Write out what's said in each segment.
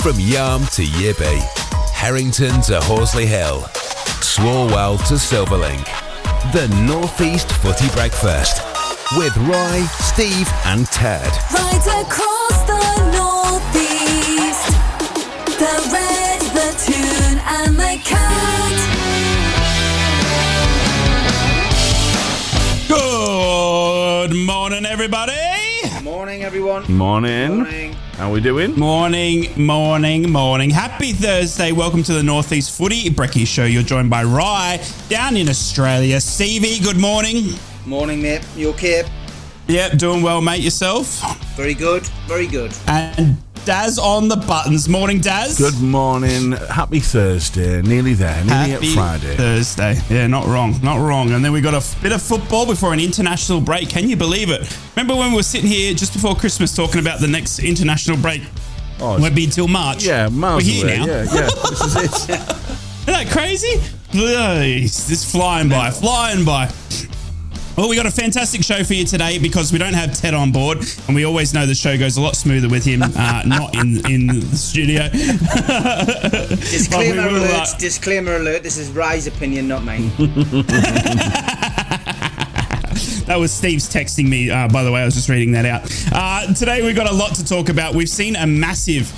From Yarm to Yibby, Harrington to Horsley Hill, Swalwell to Silverlink. The North East Footy Breakfast with Roy, Steve and Ted. Right across the North East, the Red, the Toon and the Cat. Good morning, everybody. Morning, everyone. Morning. How we doing? Morning. Happy Thursday. Welcome to the North East Footy Brekky Show. You're joined by Rye down in Australia. Stevie, good morning. Morning, mate. You okay? Yeah, doing well, mate. Yourself? Very good. And Daz on the buttons. Morning, Daz. Good morning. Happy Thursday. Nearly there. Nearly at Friday. Thursday. Yeah, not wrong. And then we got a bit of football before an international break. Can you believe it? Remember when we were sitting here just before Christmas talking about the next international break? Oh, won't be until March. Yeah, miles We're here away. now. Yeah. This is it. Isn't that crazy? It's flying by. Well, we got a fantastic show for you today because we don't have Ted on board, and we always know the show goes a lot smoother with him not in the studio. Disclaimer alert, this is Rye's opinion, not mine. That was Steve's texting me, by the way. I was just reading that out. Today we've got a lot to talk about. We've seen a massive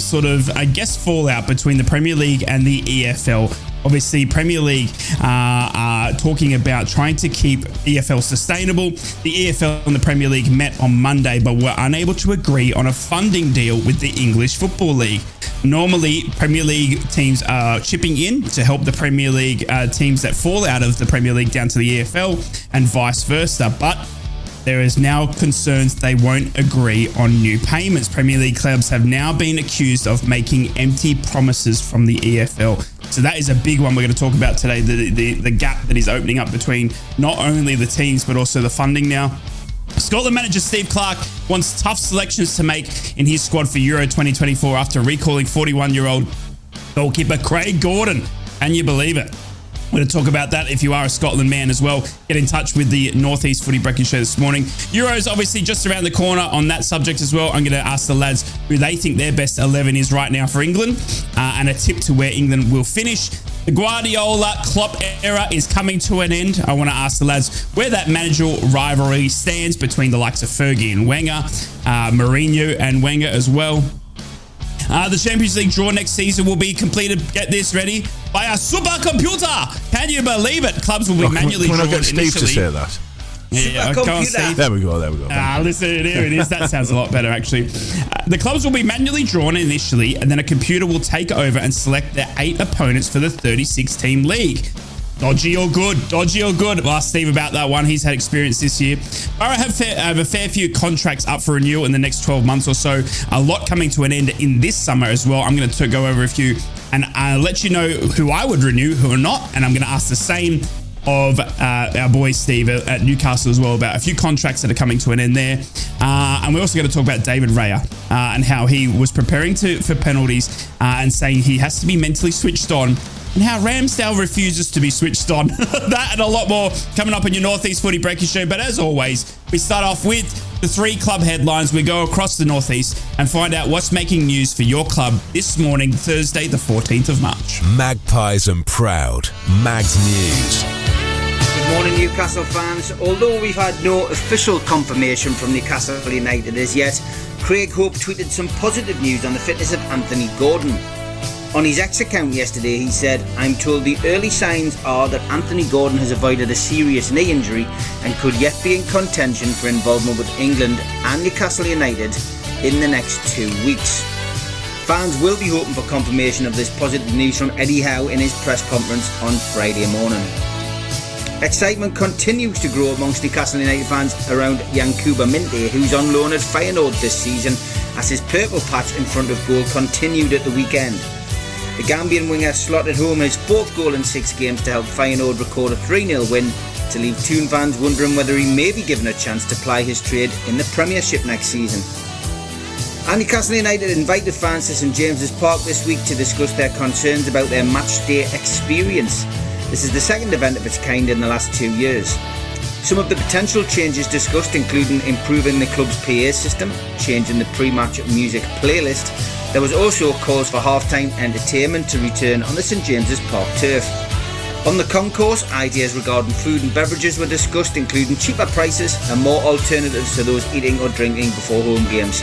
sort of, I guess, fallout between the Premier League and the EFL. Obviously, Premier League are talking about trying to keep EFL sustainable. The EFL and the Premier League met on Monday, but were unable to agree on a funding deal with the English Football League. Normally, Premier League teams are chipping in to help the Premier League teams that fall out of the Premier League down to the EFL and vice versa, but there is now concerns they won't agree on new payments. Premier League clubs have now been accused of making empty promises from the EFL. So that is a big one we're going to talk about today, the gap that is opening up between not only the teams but also the funding now. Scotland manager Steve Clarke wants tough selections to make in his squad for Euro 2024 after recalling 41-year-old goalkeeper Craig Gordon. Can you believe it? We're going to talk about that if you are a Scotland man as well. Get in touch with the North East Footy Breakfast Show this morning. Euros obviously just around the corner on that subject as well. I'm going to ask the lads who they think their best 11 is right now for England and a tip to where England will finish. The Guardiola-Klopp era is coming to an end. I want to ask the lads where that managerial rivalry stands between the likes of Fergie and Wenger, Mourinho and Wenger as well. The Champions League draw next season will be completed, get this ready, by a supercomputer. Can you believe it? Clubs will be manually drawn initially. Can I get Steve to say that? Yeah, go on, Steve. There we go. Listen, here it is. That sounds a lot better, actually. The clubs will be manually drawn initially, and then a computer will take over and select their 8 opponents for the 36-team league. Dodgy or good? Well, ask Steve about that one. He's had experience this year. Borough have a fair few contracts up for renewal in the next 12 months or so. A lot coming to an end in this summer as well. I'm going to go over a few and let you know who I would renew, who are not. And I'm going to ask the same of our boy Steve at Newcastle as well about a few contracts that are coming to an end there. And we're also going to talk about David Raya and how he was preparing for penalties and saying he has to be mentally switched on, and how Ramsdale refuses to be switched on. That and a lot more coming up on your North East Footy Breakfast Show. But as always, we start off with the 3 club headlines. We go across the North East and find out what's making news for your club this morning, Thursday, the 14th of March. Magpies and Proud. Mags News. Good morning, Newcastle fans. Although we've had no official confirmation from Newcastle United as yet, Craig Hope tweeted some positive news on the fitness of Anthony Gordon. On his X account yesterday, he said, "I'm told the early signs are that Anthony Gordon has avoided a serious knee injury and could yet be in contention for involvement with England and Newcastle United in the next 2 weeks." Fans will be hoping for confirmation of this positive news from Eddie Howe in his press conference on Friday morning. Excitement continues to grow amongst Newcastle United fans around Yankuba Minte, who's on loan at Feyenoord this season, as his purple patch in front of goal continued at the weekend. The Gambian winger slotted home his 4th goal in 6 games to help Feyenoord record a 3-0 win, to leave Toon fans wondering whether he may be given a chance to ply his trade in the Premiership next season. And Newcastle United invited fans to St James's Park this week to discuss their concerns about their match day experience. This is the second event of its kind in the last 2 years. Some of the potential changes discussed including improving the club's PA system, changing the pre-match music playlist. There was also calls for half-time entertainment to return on the St James's Park turf. On the concourse, ideas regarding food and beverages were discussed, including cheaper prices and more alternatives to those eating or drinking before home games.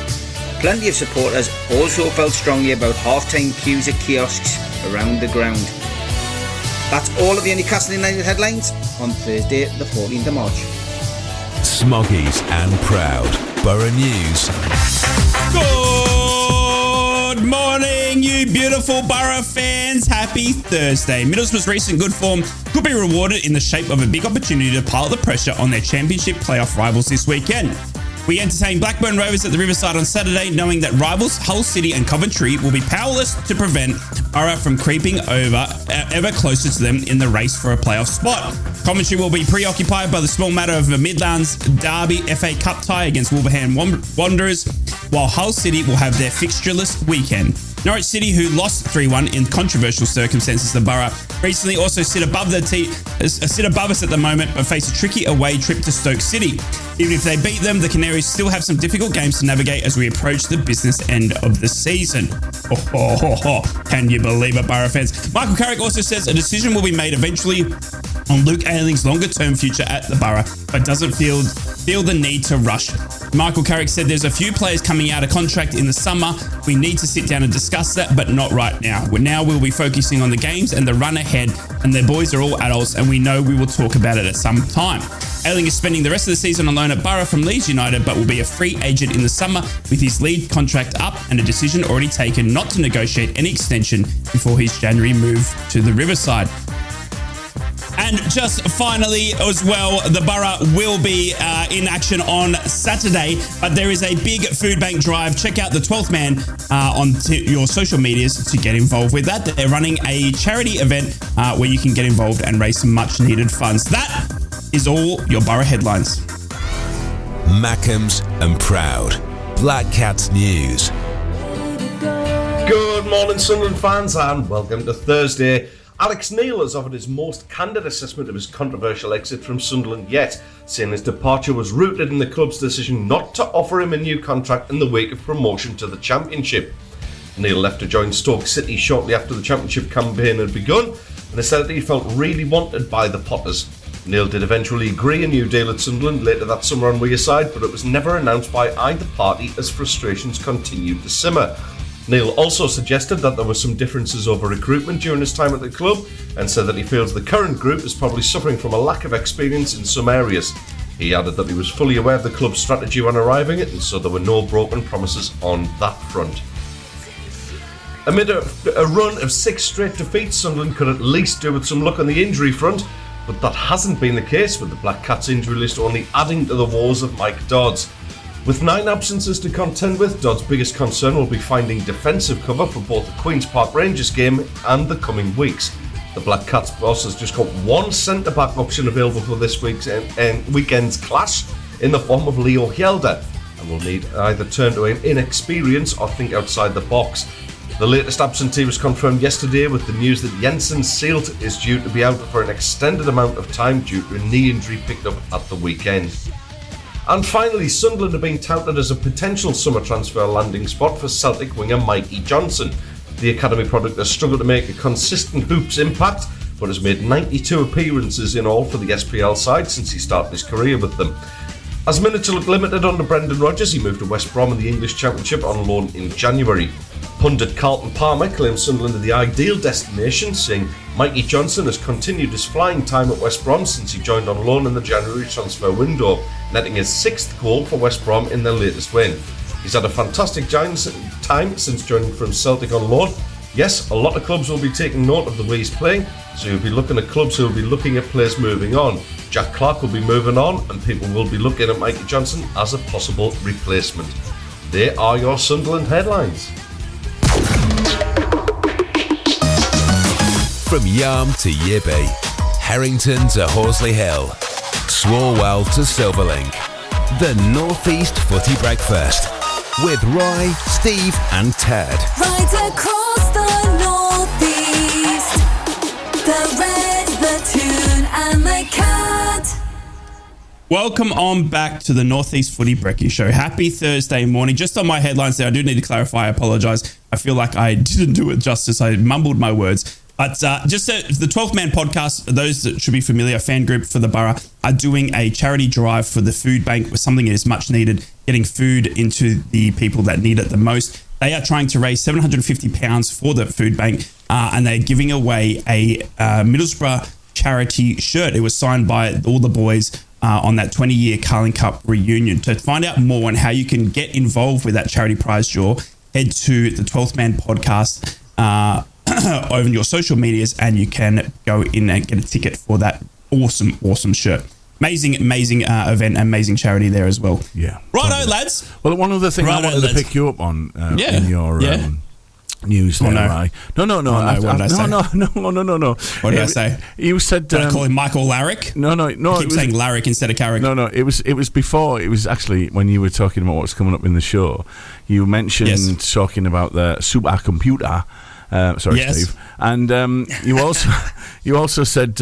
Plenty of supporters also felt strongly about half-time queues at kiosks around the ground. That's all of your Newcastle United headlines on Thursday, the 14th of March. Smoggies and proud. Borough News. Good morning, you beautiful Borough fans. Happy Thursday. Middlesbrough's recent good form could be rewarded in the shape of a big opportunity to pile the pressure on their championship playoff rivals this weekend. We entertain Blackburn Rovers at the Riverside on Saturday, knowing that rivals Hull City and Coventry will be powerless to prevent Borough from creeping ever closer to them in the race for a playoff spot. Coventry will be preoccupied by the small matter of a Midlands Derby FA Cup tie against Wolverhampton Wanderers, while Hull City will have their fixtureless weekend. Norwich City, who lost 3-1 in controversial circumstances to Borough, recently also sit above us at the moment, but face a tricky away trip to Stoke City. Even if they beat them, the Canaries still have some difficult games to navigate as we approach the business end of the season. Can you believe it, Borough fans? Michael Carrick also says a decision will be made eventually on Luke Ayling's longer-term future at the Borough, but doesn't feel the need to rush. Michael Carrick said there's a few players coming out of contract in the summer. We need to sit down and discuss that, but not right now. Now we'll be focusing on the games and the run ahead, and their boys are all adults, and we know we will talk about it at some time. Ayling is spending the rest of the season on loan at Borough from Leeds United, but will be a free agent in the summer with his lead contract up and a decision already taken not to negotiate any extension before his January move to the Riverside. And just finally as well, the Borough will be in action on Saturday, but there is a big food bank drive. Check out the 12th Man on your social medias to get involved with that. They're running a charity event where you can get involved and raise some much needed funds. That is all your Borough headlines. Mackems and proud. Black Cats News. Good morning, Sunderland fans, and welcome to Thursday. Alex Neil has offered his most candid assessment of his controversial exit from Sunderland yet, saying his departure was rooted in the club's decision not to offer him a new contract in the wake of promotion to the Championship. Neil left to join Stoke City shortly after the Championship campaign had begun, and he said that he felt really wanted by the Potters. Neil did eventually agree a new deal at Sunderland later that summer on Wearside, but it was never announced by either party as frustrations continued to simmer. Neil also suggested that there were some differences over recruitment during his time at the club, and said that he feels the current group is probably suffering from a lack of experience in some areas. He added that he was fully aware of the club's strategy when arriving, and so there were no broken promises on that front. Amid a run of 6 straight defeats, Sunderland could at least do with some luck on the injury front, but that hasn't been the case, with the Black Cats injury list only adding to the woes of Mike Dodds. With 9 absences to contend with, Dodd's biggest concern will be finding defensive cover for both the Queen's Park Rangers game and the coming weeks. The Black Cats boss has just got one centre-back option available for this weekend's clash in the form of Leo Hjelde, and will need either turn to inexperience or think outside the box. The latest absentee was confirmed yesterday with the news that Jensen Seelt is due to be out for an extended amount of time due to a knee injury picked up at the weekend. And finally, Sunderland are being touted as a potential summer transfer landing spot for Celtic winger Mikey Johnson. The academy product has struggled to make a consistent hoops impact, but has made 92 appearances in all for the SPL side since he started his career with them. As minutes look limited under Brendan Rodgers, he moved to West Brom in the English Championship on loan in January. Pundit Carlton Palmer claims Sunderland are the ideal destination, saying Mikey Johnson has continued his flying time at West Brom since he joined on loan in the January transfer window, netting his 6th goal for West Brom in their latest win. He's had a fantastic time since joining from Celtic on loan. Yes, a lot of clubs will be taking note of the way he's playing, so you'll be looking at clubs who will be looking at players moving on. Jack Clark will be moving on, and people will be looking at Mikey Johnson as a possible replacement. They are your Sunderland headlines. From Yarm to Yibby, Harrington to Horsley Hill, Swarwell to Silverlink. The North East Footy Breakfast with Roy, Steve and Ted. Right across the North East, the Red, the Toon and the Cat. Welcome on back to the North East Footy Breakfast show. Happy Thursday morning. Just on my headlines there, I do need to clarify. I apologise. I feel like I didn't do it justice. I mumbled my words. But the 12th Man podcast, those that should be familiar, fan group for the borough, are doing a charity drive for the food bank with something that is much needed, getting food into the people that need it the most. They are trying to raise £750 for the food bank, and they're giving away a Middlesbrough charity shirt. It was signed by all the boys on that 20-year Carling Cup reunion. To find out more on how you can get involved with that charity prize draw, head to the 12th Man podcast over your social medias, and you can go in and get a ticket for that awesome shirt. Amazing event, amazing charity there as well. Yeah. Righto, lads. Well, one other thing I wanted to pick you up on in your news there, right? No. What did I say? No. What did I say? You said... Did I call him Michael Larrick? No. I keep saying Larrick instead of Carrick. No. It was before. It was actually when you were talking about what's coming up in the show. You mentioned talking about the supercomputer. Steve. And you also said,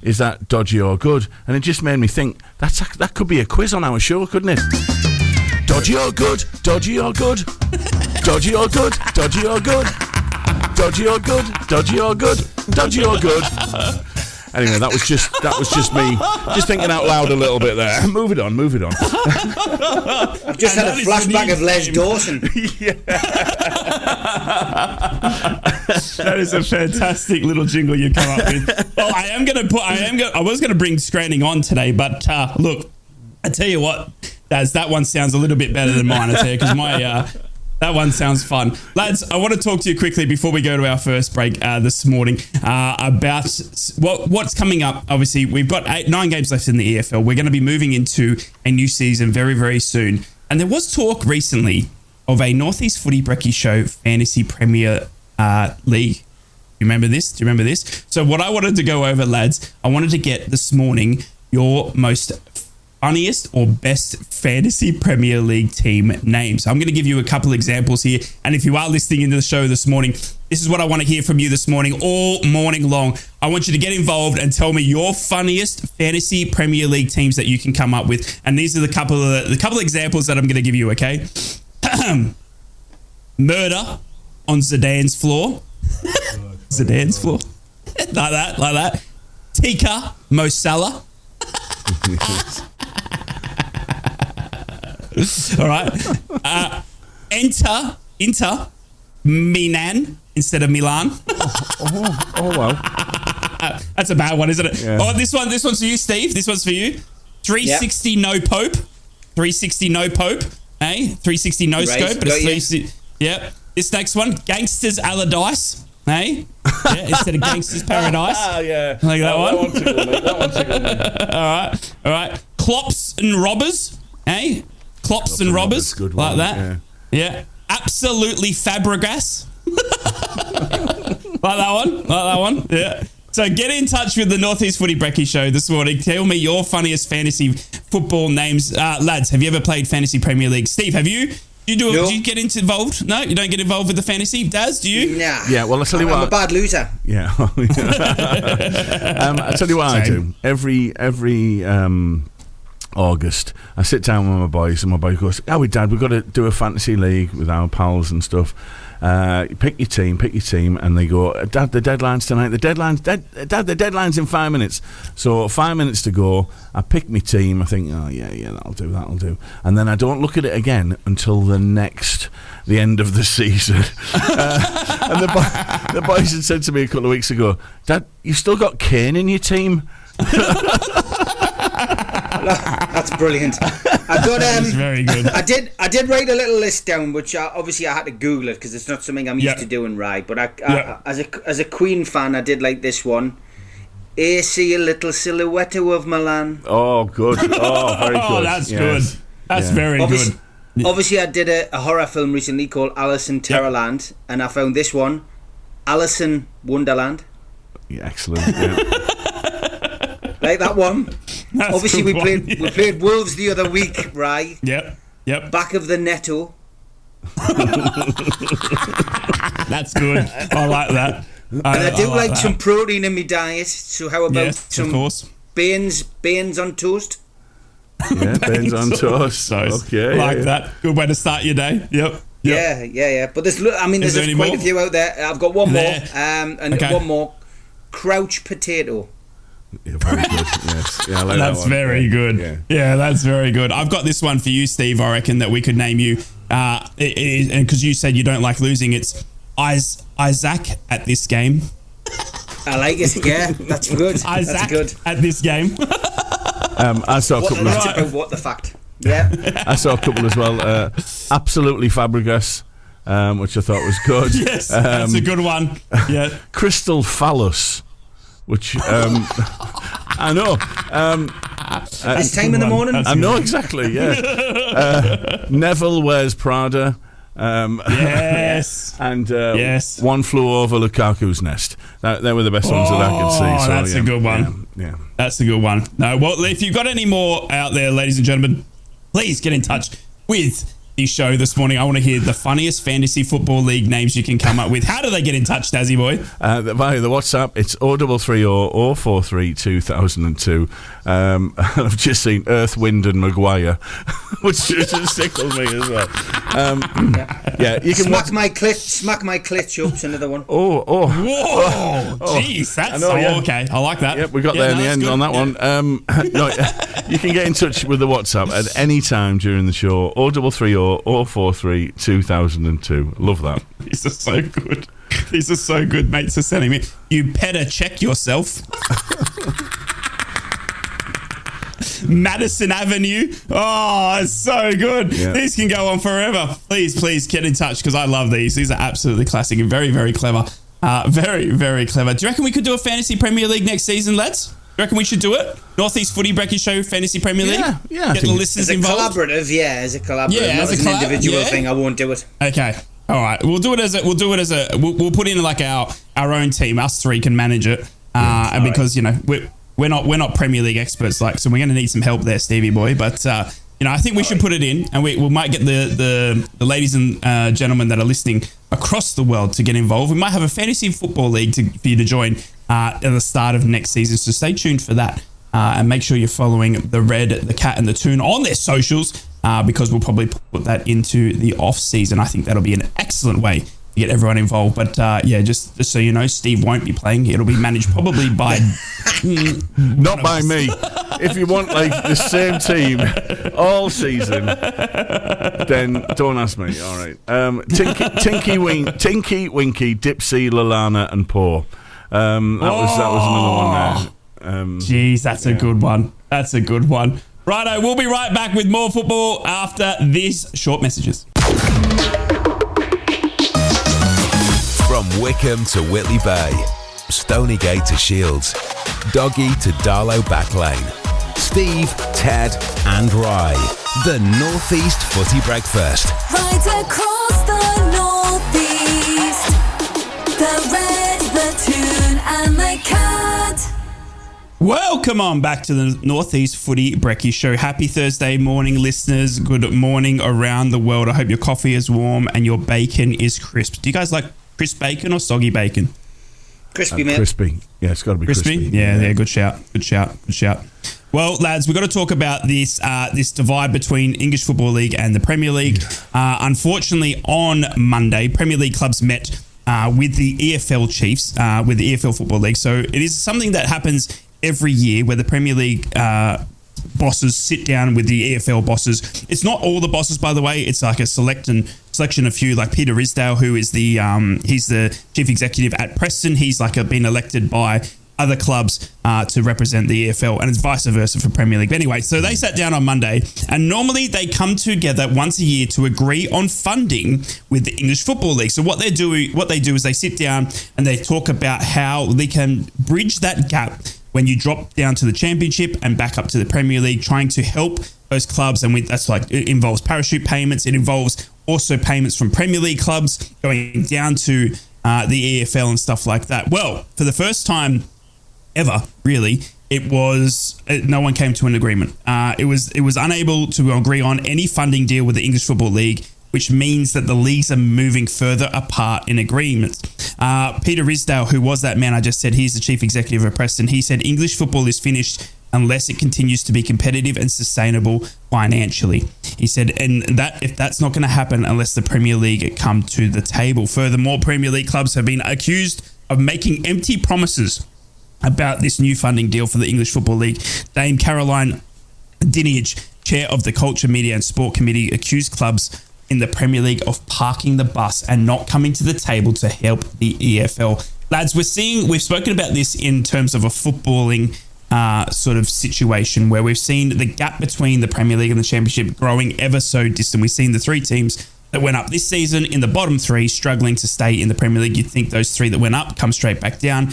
"Is that dodgy or good?" And it just made me think that could be a quiz on our show, couldn't it? Dodgy or good? Dodgy or good? Dodgy or good? Dodgy or good? Dodgy or good? Dodgy or good? Dodgy or good? Anyway, that was just me just thinking out loud a little bit there. Move it on. I've just had a flashback of Les Dawson. That is a fantastic little jingle you come up with. Well, I was going to bring Scranning on today, but look, I tell you what, that one sounds a little bit better than mine. I tell you, because that one sounds fun. Lads, I want to talk to you quickly before we go to our first break this morning about what's coming up. Obviously, we've got 9 games left in the EFL. We're going to be moving into a new season very, very soon. And there was talk recently of a North East Footy Breakfast show fantasy Premier League. Do you remember this? So what I wanted to go over, lads, I wanted to get this morning your most funniest or best fantasy Premier League team names. I'm going to give you a couple examples here. And if you are listening into the show this morning, this is what I want to hear from you this morning, all morning long. I want you to get involved and tell me your funniest fantasy Premier League teams that you can come up with. And these are the couple of examples that I'm going to give you, okay? Murder on Zidane's floor. Zidane's floor. like that. Tika Mo Salah. All right. Enter Milan instead of Milan. Oh wow. That's a bad one, isn't it? Yeah. Oh, this one's for you, Steve. This one's for you. 360 no Pope. 360 no Pope. Hey, 360 no scope, but it's 360. Yep. This next one, Gangsters Allardyce. Hey, instead of Gangsters Paradise. Yeah. Like that one. That one tickled me. All right. Clops and Robbers. Hey, Clops and Robbers. Good like one. that. Yeah. Absolutely Fabregas. Like that one. Yeah. So get in touch with the North East Footy Breakfast show this morning. Tell me your funniest fantasy football names. Lads, have you ever played Fantasy Premier League? Steve, have you? Do you get involved? No, you don't get involved with the fantasy. Daz, do you? Nah. Yeah, well, I'll tell you what. I'm a bad loser. Yeah. I'll tell you what I do. Every August, I sit down with my boys, and my boy goes, "Oh, Dad, we've got to do a fantasy league with our pals and stuff. Pick your team," and they go, "Dad, the deadline's tonight. Dad, the deadline's in 5 minutes." So 5 minutes to go. I pick my team. I think, oh yeah, that'll do. And then I don't look at it again until the end of the season. And the boys had said to me a couple of weeks ago, "Dad, you still got Kane in your team?" That's brilliant. I got That's very good. I did write a little list down, which obviously I had to Google it because it's not something I'm used to doing, right? But I as a Queen fan, I did like this one. AC, a little silhouette of Milan. Oh, good. Oh, very good. Oh, that's good. That's very good. Obviously, I did a horror film recently called Alice in Terrorland, and I found this one, Alice in Wonderland. Yeah, excellent. Yeah. Like that one. That's Obviously, we good played Wolves the other week, right? Yep. Back of the netto. That's good. I like that. And I do like some protein in my diet. So how about some of course. beans on toast? Yeah, Baines on toast. Okay, like that. Good way to start your day. Yep. Yeah. But there's quite a few out there. I've got one more, one more. Crouch potato. Yeah, very good. Yes. Yeah, I like that's that one. very good. Yeah, that's very good. I've got this one for you, Steve. I reckon that we could name you, and because you said you don't like losing, it's Isaac at this game. I like it. Yeah, that's good. Isaac that's good. at this game. I saw a couple. That's about what the fact. Yeah, I saw a couple as well. Absolutely Fabregas, which I thought was good. Yes, that's a good one. Yeah, Crystal Phallus, which I know. This time in the morning. I know exactly. Yeah. Neville wears Prada. Yes. And one flew over Lukaku's nest. They were the best ones that I could see. So, that's a good one. Yeah. That's a good one. No, well, if you've got any more out there, ladies and gentlemen, please get in touch with the show this morning. I want to hear the funniest fantasy football league names you can come up with. How do they get in touch, Dazzy boy? Via the WhatsApp, it's 0330 043 2002. I've just seen Earth, Wind and Maguire, which just tickled me as well. You can smack my clit up's another one. Whoa, jeez, that's okay. I like that. Yep, we got there in the end on that one. You can get in touch with the WhatsApp at any time during the show. 0330 043 2002. Love that. These are so good. These are so good. Mates are sending me. You better check yourself. Madison Avenue. Oh, it's so good. Yeah. These can go on forever. Please get in touch because I love these. These are absolutely classic and very, very clever. Very, very clever. Do you reckon we could do a fantasy Premier League next season, lads? Do you reckon we should do it? North East Footy Breakfast Show Fantasy Premier League? Yeah. Get the listeners involved. As a collaborative. Yeah, not as an individual thing. I won't do it. Okay. All right. We'll do it as we'll put in like our own team. Us three can manage it. And because we're not Premier League experts, so we're going to need some help there, Stevie boy. But I think we should put it in, and we might get the ladies and gentlemen that are listening across the world to get involved. We might have a fantasy football league for you to join at the start of next season. So stay tuned for that, and make sure you're following the Red, the Cat, and the Toon on their socials, because we'll probably put that into the off season. I think that'll be an excellent way to get everyone involved. But just so you know, Steve won't be playing. It'll be managed probably by not by me. If you want the same team all season, then don't ask me. All right. Tinky, Winky, Dipsy, Lalana, and Poe. That was another one there. Jeez, that's a good one. That's a good one. Righto, we'll be right back with more football after these short messages. From Wickham to Whitley Bay, Stonygate to Shields, Doggy to Darlow Backlane, Steve, Ted and Rye. The North East Footy Breakfast. Right across the North East, the Red, the Toon and the Cat. Welcome on back to the North East Footy Brekky Show. Happy Thursday morning, listeners. Good morning around the world. I hope your coffee is warm and your bacon is crisp. Do you guys like crisp bacon or soggy bacon? Crispy, man. Crispy. Yeah, it's got to be crispy. Yeah, good shout. Well, lads, we've got to talk about this divide between English Football League and the Premier League. Unfortunately, on Monday, Premier League clubs met with the EFL Chiefs, with the EFL Football League. So it is something that happens every year where the Premier League bosses sit down with the EFL bosses. It's not all the bosses, by the way. It's like a selection of few, like Peter Ridsdale, who is he's the chief executive at Preston. He's been elected by other clubs to represent the EFL, and it's vice versa for Premier League. But anyway, so they sat down on Monday, and normally they come together once a year to agree on funding with the English Football League. So what they do is they sit down and they talk about how they can bridge that gap when you drop down to the Championship and back up to the Premier League, trying to help those clubs. And it involves parachute payments. It involves also payments from Premier League clubs going down to the EFL and stuff like that. Well, for the first time ever, really, no one came to an agreement. It was unable to agree on any funding deal with the English Football League, which means that the leagues are moving further apart in agreements. Peter Ridsdale, who was that man I just said, he's the chief executive of Preston, he said English football is finished unless it continues to be competitive and sustainable financially. He said, and that if that's not going to happen unless the Premier League come to the table. Furthermore, Premier League clubs have been accused of making empty promises about this new funding deal for the English Football League. Dame Caroline Dinenage, chair of the Culture, Media and Sport Committee, accused clubs in the Premier League of parking the bus and not coming to the table to help the EFL. Lads, we've spoken about this in terms of a footballing sort of situation where we've seen the gap between the Premier League and the Championship growing ever so distant. We've seen the three teams that went up this season in the bottom three struggling to stay in the Premier League. You'd think those three that went up come straight back down.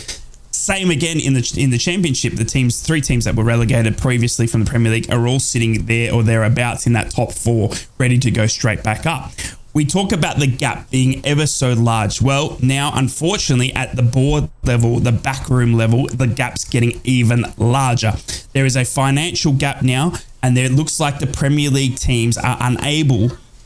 Same again in the Championship. The three teams that were relegated previously from the Premier League are all sitting there or thereabouts in that top four, ready to go straight back up. We talk about the gap being ever so large. Well, now, unfortunately, at the board level, the backroom level, the gap's getting even larger. There is a financial gap now, and it looks like the Premier League teams are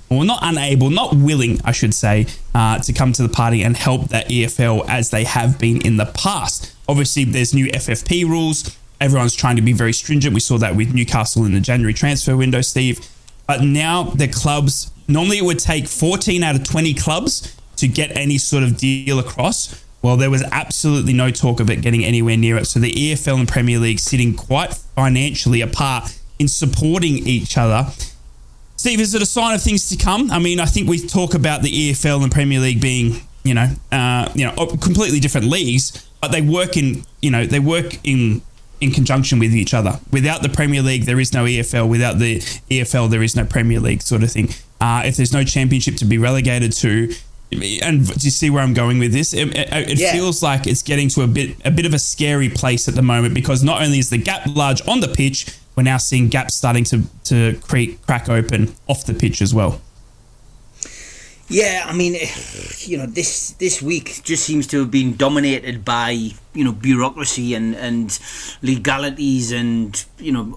not willing, I should say, to come to the party and help that EFL as they have been in the past. Obviously, there's new FFP rules. Everyone's trying to be very stringent. We saw that with Newcastle in the January transfer window, Steve. But now the clubs, normally it would take 14 out of 20 clubs to get any sort of deal across. Well, there was absolutely no talk of it getting anywhere near it. So the EFL and Premier League sitting quite financially apart in supporting each other. Steve, is it a sign of things to come? I mean, I think we talk about the EFL and Premier League being, completely different leagues, but they work in conjunction with each other. Without the Premier League, there is no EFL. Without the EFL, there is no Premier League, sort of thing. If there's no Championship to be relegated to, and do you see where I'm going with this? It feels like it's getting to a bit of a scary place at the moment, because not only is the gap large on the pitch, we're now seeing gaps starting to crack open off the pitch as well. Yeah, I mean, this week just seems to have been dominated by, bureaucracy and legalities and,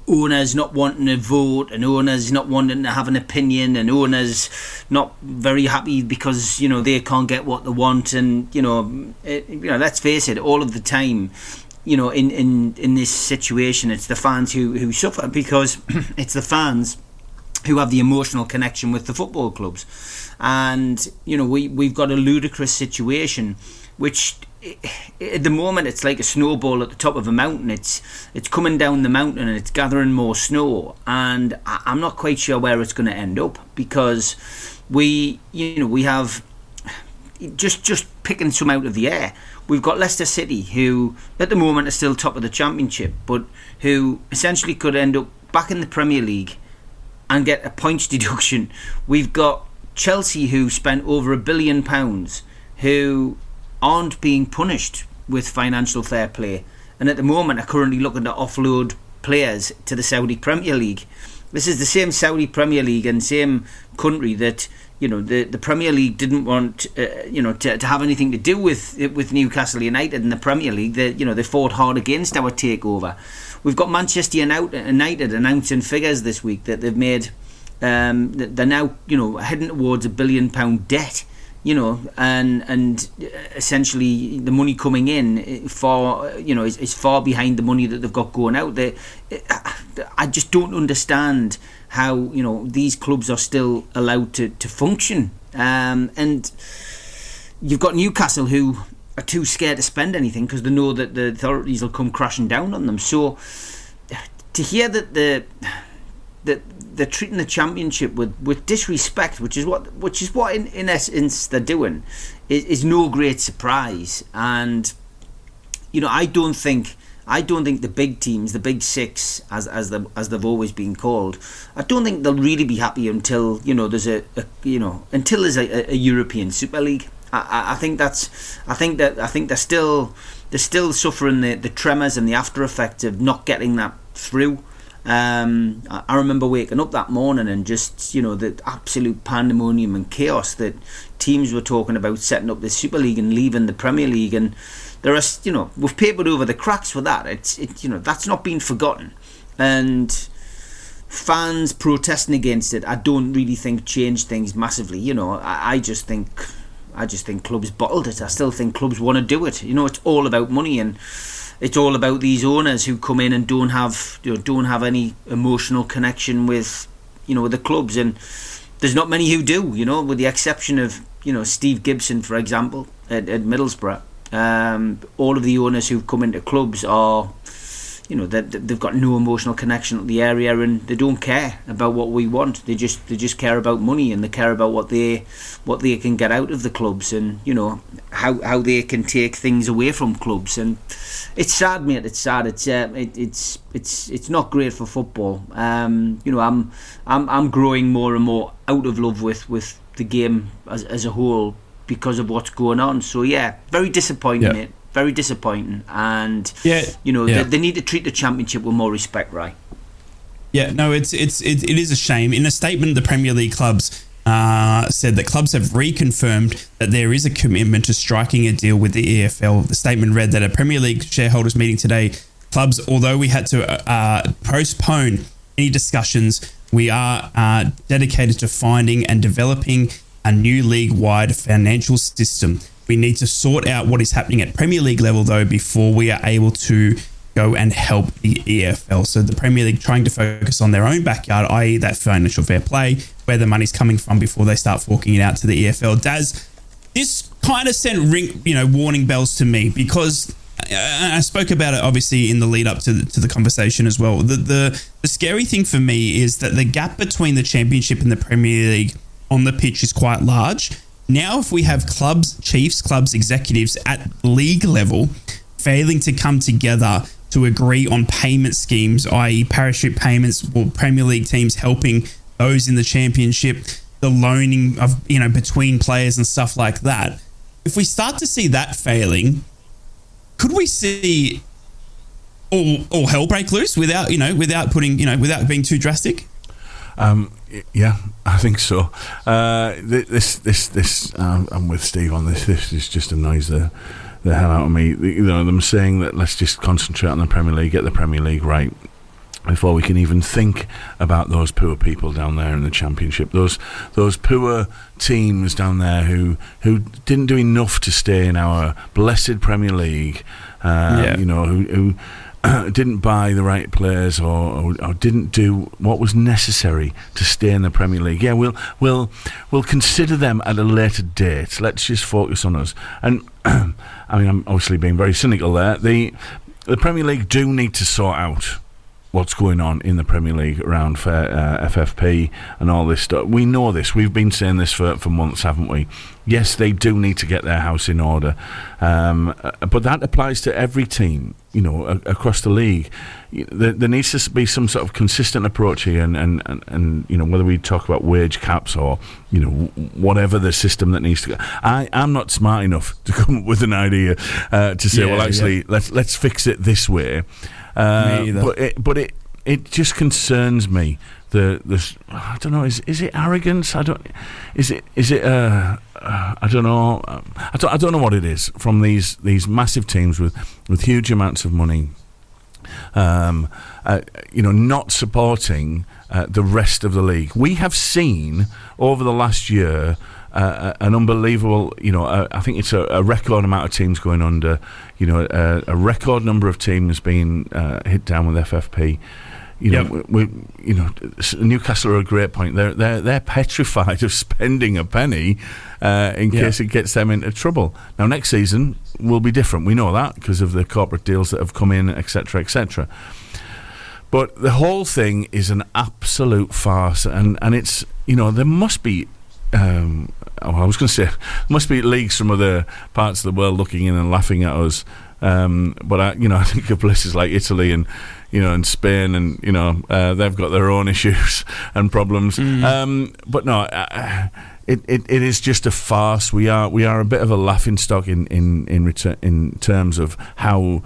owners not wanting to vote and owners not wanting to have an opinion and owners not very happy because, they can't get what they want. And, let's face it, all of the time, in this situation, it's the fans who suffer, because it's the fans who have the emotional connection with the football clubs. And, we've got a ludicrous situation, which at the moment it's like a snowball at the top of a mountain. It's coming down the mountain and it's gathering more snow. And I'm not quite sure where it's going to end up, because we have, just picking some out of the air, we've got Leicester City, who at the moment are still top of the Championship, but who essentially could end up back in the Premier League and get a points deduction. We've got Chelsea, who spent over £1 billion, who aren't being punished with financial fair play, and at the moment are currently looking to offload players to the Saudi Premier League. This is the same Saudi Premier League and same country that the Premier League didn't want to have anything to do with Newcastle United in the Premier League. They fought hard against our takeover. We've got Manchester United announcing figures this week that they've made. They're now heading towards £1 billion debt. And essentially the money coming in is far behind the money that they've got going out. I just don't understand how these clubs are still allowed to function. And you've got Newcastle, who are too scared to spend anything because they know that the authorities will come crashing down on them. So to hear that they're treating the Championship with disrespect, which is what in essence they're doing, is no great surprise. And I don't think the big teams, the big six, as they've always been called, I don't think they'll really be happy until there's a European Super League. I think they're still suffering the tremors and the after effects of not getting that through. I remember waking up that morning and just the absolute pandemonium and chaos that teams were talking about setting up the Super League and leaving the Premier League, and there are we've papered over the cracks for that. It's that's not been forgotten, and fans protesting against it I don't really think changed things massively. I just think clubs bottled it. I still think clubs want to do it. It's all about money, and it's all about these owners who come in and don't have any emotional connection with the clubs, and there's not many who do, with the exception of Steve Gibson, for example, at Middlesbrough. All of the owners who've come into clubs are, they've got no emotional connection to the area, and they don't care about what we want. They just care about money, and they care about what they can get out of the clubs, and how they can take things away from clubs. And it's sad, mate. It's sad. It's not great for football. I'm growing more and more out of love with the game as a whole because of what's going on. So yeah, very disappointing, mate. Very disappointing, and they need to treat the Championship with more respect, right? Yeah, no, it is a shame. In a statement, the Premier League clubs said that clubs have reconfirmed that there is a commitment to striking a deal with the EFL. The statement read that at a Premier League shareholders meeting today, clubs, although we had to postpone any discussions, we are dedicated to finding and developing a new league-wide financial system. We need to sort out what is happening at Premier League level, though, before we are able to go and help the EFL. So the Premier League trying to focus on their own backyard, i.e. that financial fair play, where the money's coming from before they start forking it out to the EFL. Daz, this kind of sent warning bells to me, because I spoke about it obviously in the lead up to the conversation as well. The scary thing for me is that the gap between the Championship and the Premier League on the pitch is quite large. Now, if we have chiefs, clubs, executives at league level failing to come together to agree on payment schemes, i.e. parachute payments, or Premier League teams helping those in the Championship, the loaning of, between players and stuff like that. If we start to see that failing, could we see all hell break loose without being too drastic? Yeah, I think so. This I'm with Steve on this. This just annoys the hell out of me. Them saying that let's just concentrate on the Premier League, get the Premier League right, before we can even think about those poor people down there in the Championship. Those poor teams down there who didn't do enough to stay in our blessed Premier League. Who didn't buy the right players or didn't do what was necessary to stay in the Premier League. Yeah, we'll consider them at a later date. Let's just focus on us. And I mean, I'm obviously being very cynical there. The Premier League do need to sort out what's going on in the Premier League around FFP and all this stuff. We know this. We've been saying this for months, haven't we? Yes, they do need to get their house in order. But that applies to every team, across the league. There needs to be some sort of consistent approach here, and whether we talk about wage caps or, whatever the system that needs to go. I'm not smart enough to come up with an idea to say, let's fix it this way. But it just concerns me. I don't know. Is it arrogance? I don't. Is it? I don't know. I don't know what it is from these massive teams with huge amounts of money. Not supporting the rest of the league. We have seen over the last year an unbelievable. I think it's a record amount of teams going under. A record number of teams being hit down with FFP. Newcastle are a great point. They're petrified of spending a penny in case it gets them into trouble. Now, next season will be different. We know that because of the corporate deals that have come in, etc., etc. But the whole thing is an absolute farce, and it's there must be. I was going to say, there must be leagues from other parts of the world looking in and laughing at us. But I think of places like Italy and Spain, and they've got their own issues and problems. But no, it is just a farce. We are a bit of a laughingstock in terms of how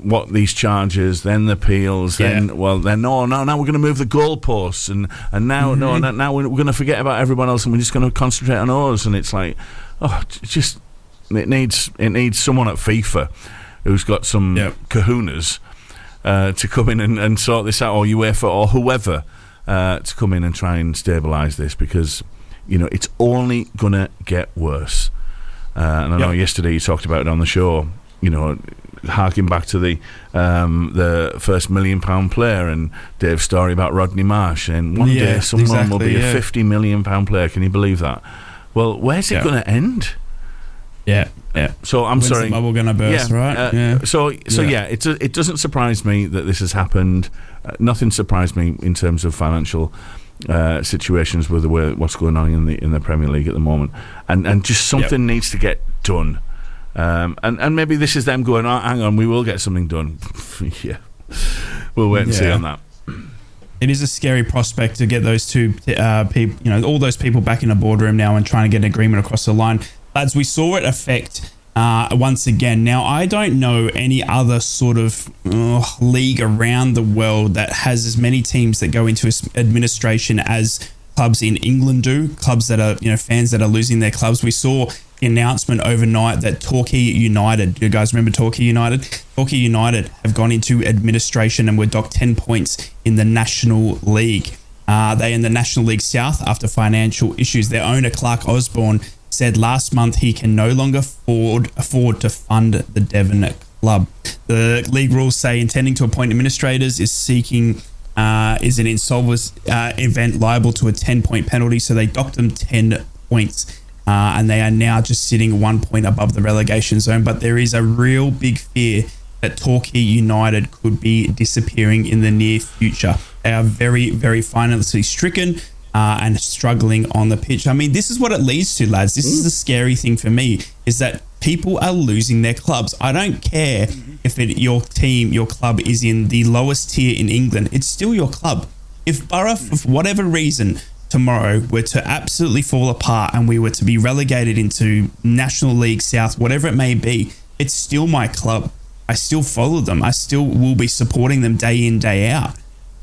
what these charges, then the appeals, now we're going to move the goalposts, and now now we're going to forget about everyone else, and we're just going to concentrate on ours. And it's like, it needs someone at FIFA who's got some kahunas to come in and sort this out, or UEFA or whoever to come in and try and stabilise this, because it's only gonna get worse. And I know yesterday you talked about it on the show. harking back to the first £1 million player and Dave's story about Rodney Marsh, and one day someone will be a £50 million player. Can you believe that? Well, where's it going to end? Yeah. So I'm When's sorry. the bubble going to burst, right? So it doesn't surprise me that this has happened. Nothing surprised me in terms of financial situations with what's going on in the Premier League at the moment, and just something needs to get done. And maybe this is them going, hang on, we will get something done. Yeah, we'll wait and see on that. It is a scary prospect to get those two people, all those people back in a boardroom now and trying to get an agreement across the line. Lads, we saw it affect once again. Now, I don't know any other sort of league around the world that has as many teams that go into administration as clubs in England do. Clubs that are, fans that are losing their clubs. We saw the announcement overnight that Torquay United, do you guys remember Torquay United? Torquay United have gone into administration and were docked 10 points in the National League. They in the National League South after financial issues. Their owner, Clark Osborne, said last month he can no longer afford to fund the Devon club. The league rules say intending to appoint administrators is an insolvency event liable to a 10-point penalty, so they docked them 10 points. And they are now just sitting 1 point above the relegation zone. But there is a real big fear that Torquay United could be disappearing in the near future. They are very, very financially stricken and struggling on the pitch. I mean, this is what it leads to, lads. This is the scary thing for me, is that people are losing their clubs. I don't care if your team, your club is in the lowest tier in England. It's still your club. If Borough, for whatever reason, tomorrow were to absolutely fall apart and we were to be relegated into National League South, whatever it may be, it's still my club. I still follow them. I still will be supporting them day in, day out.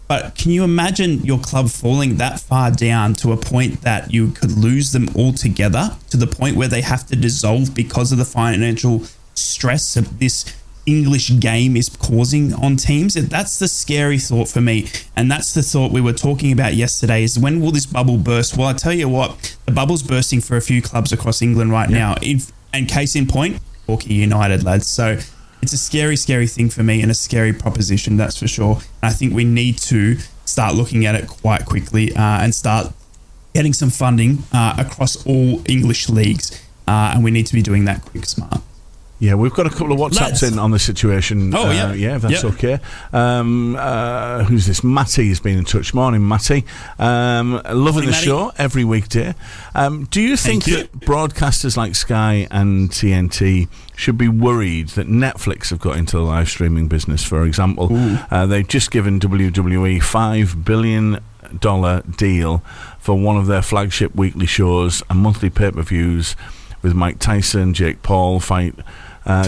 But can you imagine your club falling that far down to a point that you could lose them altogether, to the point where they have to dissolve because of the financial stress of this English game is causing on teams? That's the scary thought for me. And that's the thought we were talking about yesterday, is when will this bubble burst? Well, I tell you what, the bubble's bursting for a few clubs across England right now. And case in point, Torquay United, lads. So it's a scary, scary thing for me and a scary proposition, that's for sure. And I think we need to start looking at it quite quickly and start getting some funding across all English leagues. And we need to be doing that quick, smart. Yeah, we've got a couple of WhatsApps in on the situation. If that's okay. Who's this? Matty's been in touch. Morning, Matty. Loving the show every weekday. Do you think that broadcasters like Sky and TNT should be worried that Netflix have got into the live streaming business, for example? They've just given WWE $5 billion deal for one of their flagship weekly shows and monthly pay-per-views with Mike Tyson, Jake Paul fight.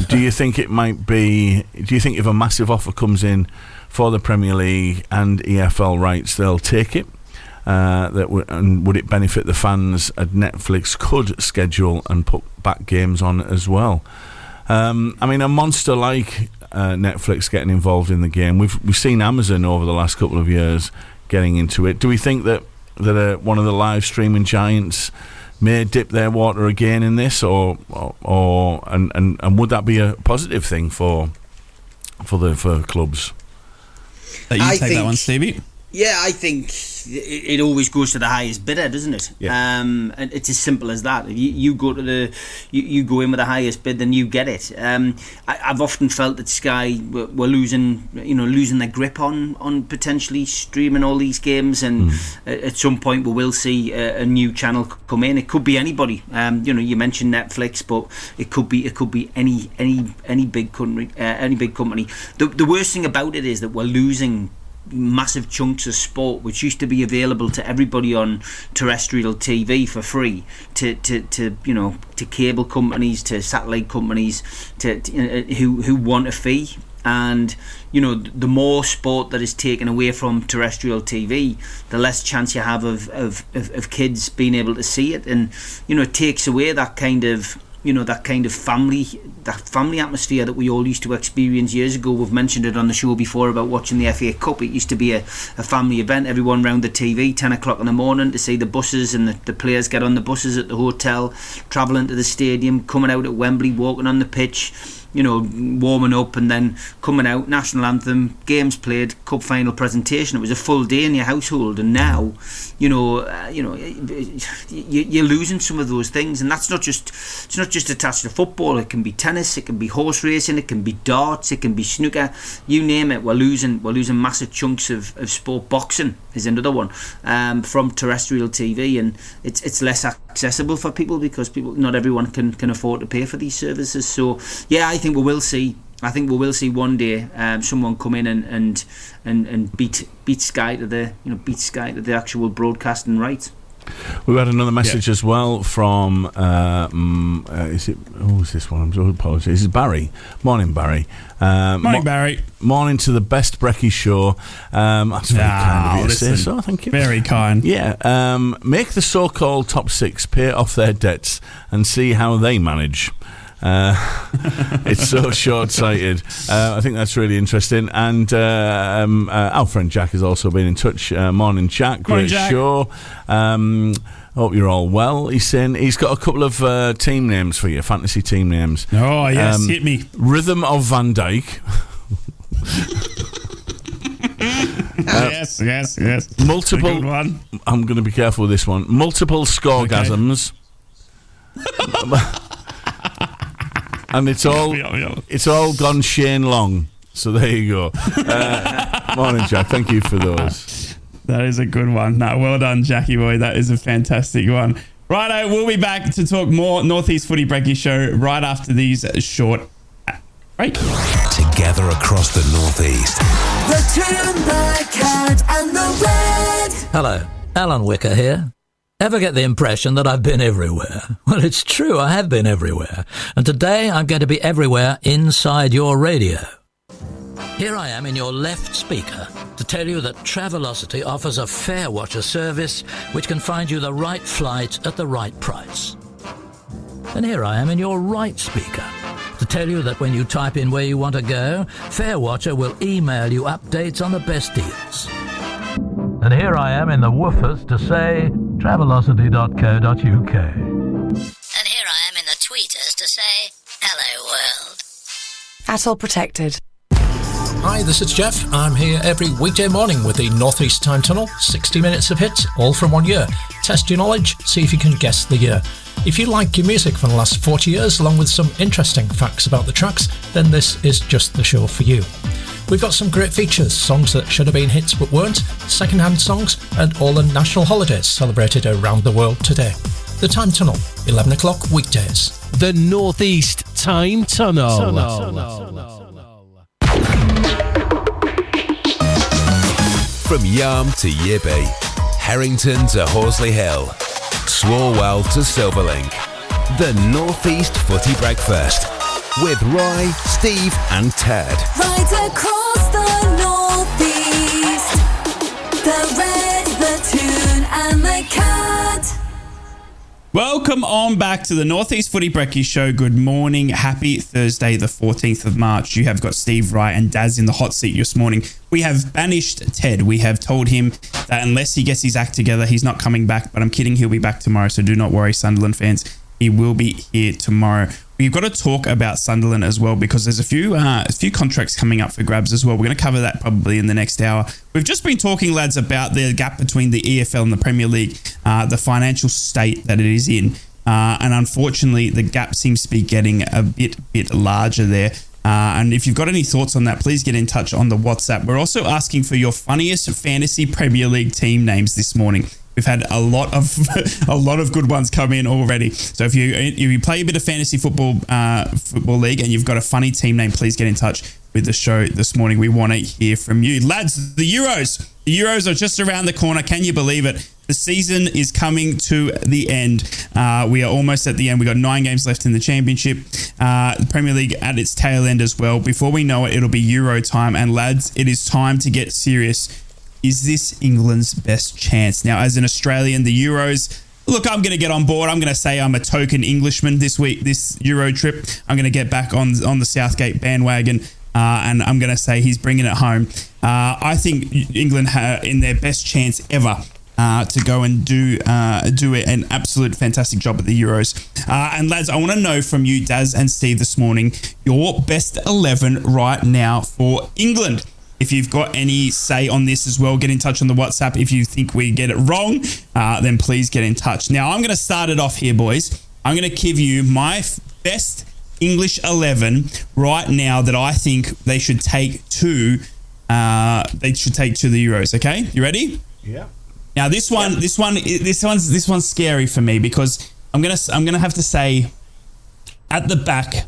Do you think it might be? Do you think if a massive offer comes in for the Premier League and EFL rights, they'll take it? And would it benefit the fans? And Netflix could schedule and put back games on as well. I mean, a monster like Netflix getting involved in the game. We've seen Amazon over the last couple of years getting into it. Do we think that one of the live streaming giants may dip their water again in this, or would that be a positive thing for clubs? You take that one, Stevie. Yeah, I think it always goes to the highest bidder, doesn't it? Yeah. And it's as simple as that. If you go to you go in with the highest bid, then you get it. I've often felt that Sky were losing their grip on potentially streaming all these games, and at some point we will see a new channel come in. It could be anybody. You mentioned Netflix, but it could be any big country, any big company. The worst thing about it is that we're losing massive chunks of sport which used to be available to everybody on terrestrial TV for free to cable companies, to satellite companies, who want a fee. And the more sport that is taken away from terrestrial TV, the less chance you have of kids being able to see it, and it takes away that kind of family atmosphere that we all used to experience years ago. We've mentioned it on the show before about watching the FA Cup. It used to be a family event, everyone round the TV, 10 o'clock in the morning, to see the buses and the players get on the buses at the hotel, travelling to the stadium, coming out at Wembley, walking on the pitch, warming up and then coming out, national anthem, games played, cup final presentation. It was a full day in your household, and now, you're losing some of those things, and it's not just attached to football. It can be tennis, it can be horse racing, it can be darts, it can be snooker. You name it, we're losing massive chunks of sport. Boxing is another one from terrestrial TV, and it's less accessible for people because not everyone can afford to pay for these services. So yeah, I think we will see one day someone come in and beat Sky to the actual broadcasting rights. We've had another message as well from who's this one? I'm so apologies. This is Barry. Morning, Barry. Morning, Barry. Morning to the best Brekky show. That's very kind of you to say so. Thank you. Very kind. Yeah. Make the so-called top six pay off their debts and see how they manage. It's so short-sighted. I think that's really interesting. And our friend Jack has also been in touch. Morning, Jack. Great show. Hope you're all well. He's saying he's got a couple of team names for you, fantasy team names. Oh, yes, hit me. Rhythm of Van Dijk. Yes. Multiple. Good one. I'm going to be careful with this one. Multiple scoregasms. Okay. And it's all gone Shane Long. So there you go. Morning, Jack. Thank you for those. That is a good one. No, well done, Jackie boy. That is a fantastic one. Righto, we'll be back to talk more North East Footy Breakfast show right after these short break. Together across the North East. The Toon, the Cat and the Red. Hello, Alan Wicker here. Ever get the impression that I've been everywhere? Well, it's true, I have been everywhere. And today I'm going to be everywhere inside your radio. Here I am in your left speaker to tell you that Travelocity offers a fare watcher service which can find you the right flight at the right price. And here I am in your right speaker to tell you that when you type in where you want to go, Fare Watcher will email you updates on the best deals. And here I am in the woofers to say Travelocity.co.uk. And here I am in the tweeters to say, hello world. ATOL protected. Hi, this is Jeff. I'm here every weekday morning with the North East Time Tunnel. 60 minutes of hits, all from 1 year. Test your knowledge, see if you can guess the year. If you like your music for the last 40 years, along with some interesting facts about the tracks, then this is just the show for you. We've got some great features, songs that should have been hits but weren't, second-hand songs, and all the national holidays celebrated around the world today. The Time Tunnel, 11 o'clock weekdays. The North East Time Tunnel. From Yarm to Yibby, Harrington to Horsley Hill, Swarwell to Silverlink. The North East Footy Breakfast with Roy, Steve and Ted. Right across the North East. The Red, the Toon and the Cat. Welcome on back to the North East Footy Breakfast show. Good morning. Happy Thursday, the 14th of March. You have got Steve Wright and Daz in the hot seat this morning. We have banished Ted. We have told him that unless he gets his act together, he's not coming back. But I'm kidding, he'll be back tomorrow. So do not worry, Sunderland fans. He will be here tomorrow. We've got to talk about Sunderland as well because there's a few contracts coming up for grabs as well. We're going to cover that probably in the next hour. We've just been talking, lads, about the gap between the EFL and the Premier League, the financial state that it is in. And unfortunately, the gap seems to be getting a bit larger there. And if you've got any thoughts on that, please get in touch on the WhatsApp. We're also asking for your funniest fantasy Premier League team names this morning. We've had a lot of good ones come in already. So if you play a bit of fantasy football league and you've got a funny team name, please get in touch with the show this morning. We want to hear from you, lads. The Euros are just around the corner. Can you believe it? The season is coming to the end. We are almost at the end. We got 9 games left in the Championship. The Premier League at its tail end as well. Before we know it, it'll be Euro time. And lads, it is time to get serious. Is this England's best chance? Now, as an Australian, the Euros, look, I'm going to get on board. I'm going to say I'm a token Englishman this Euro trip. I'm going to get back on the Southgate bandwagon, and I'm going to say he's bringing it home. I think England in their best chance ever to go and do an absolute fantastic job at the Euros. And lads, I want to know from you, Daz and Steve, this morning, your best 11 right now for England. If you've got any say on this as well, get in touch on the WhatsApp. If you think we get it wrong, then please get in touch. Now, I'm going to start it off here, boys. I'm going to give you my best English 11 right now that I think they should take to the Euros. Okay, you ready? Yeah. Now this one's scary for me because I'm gonna have to say at the back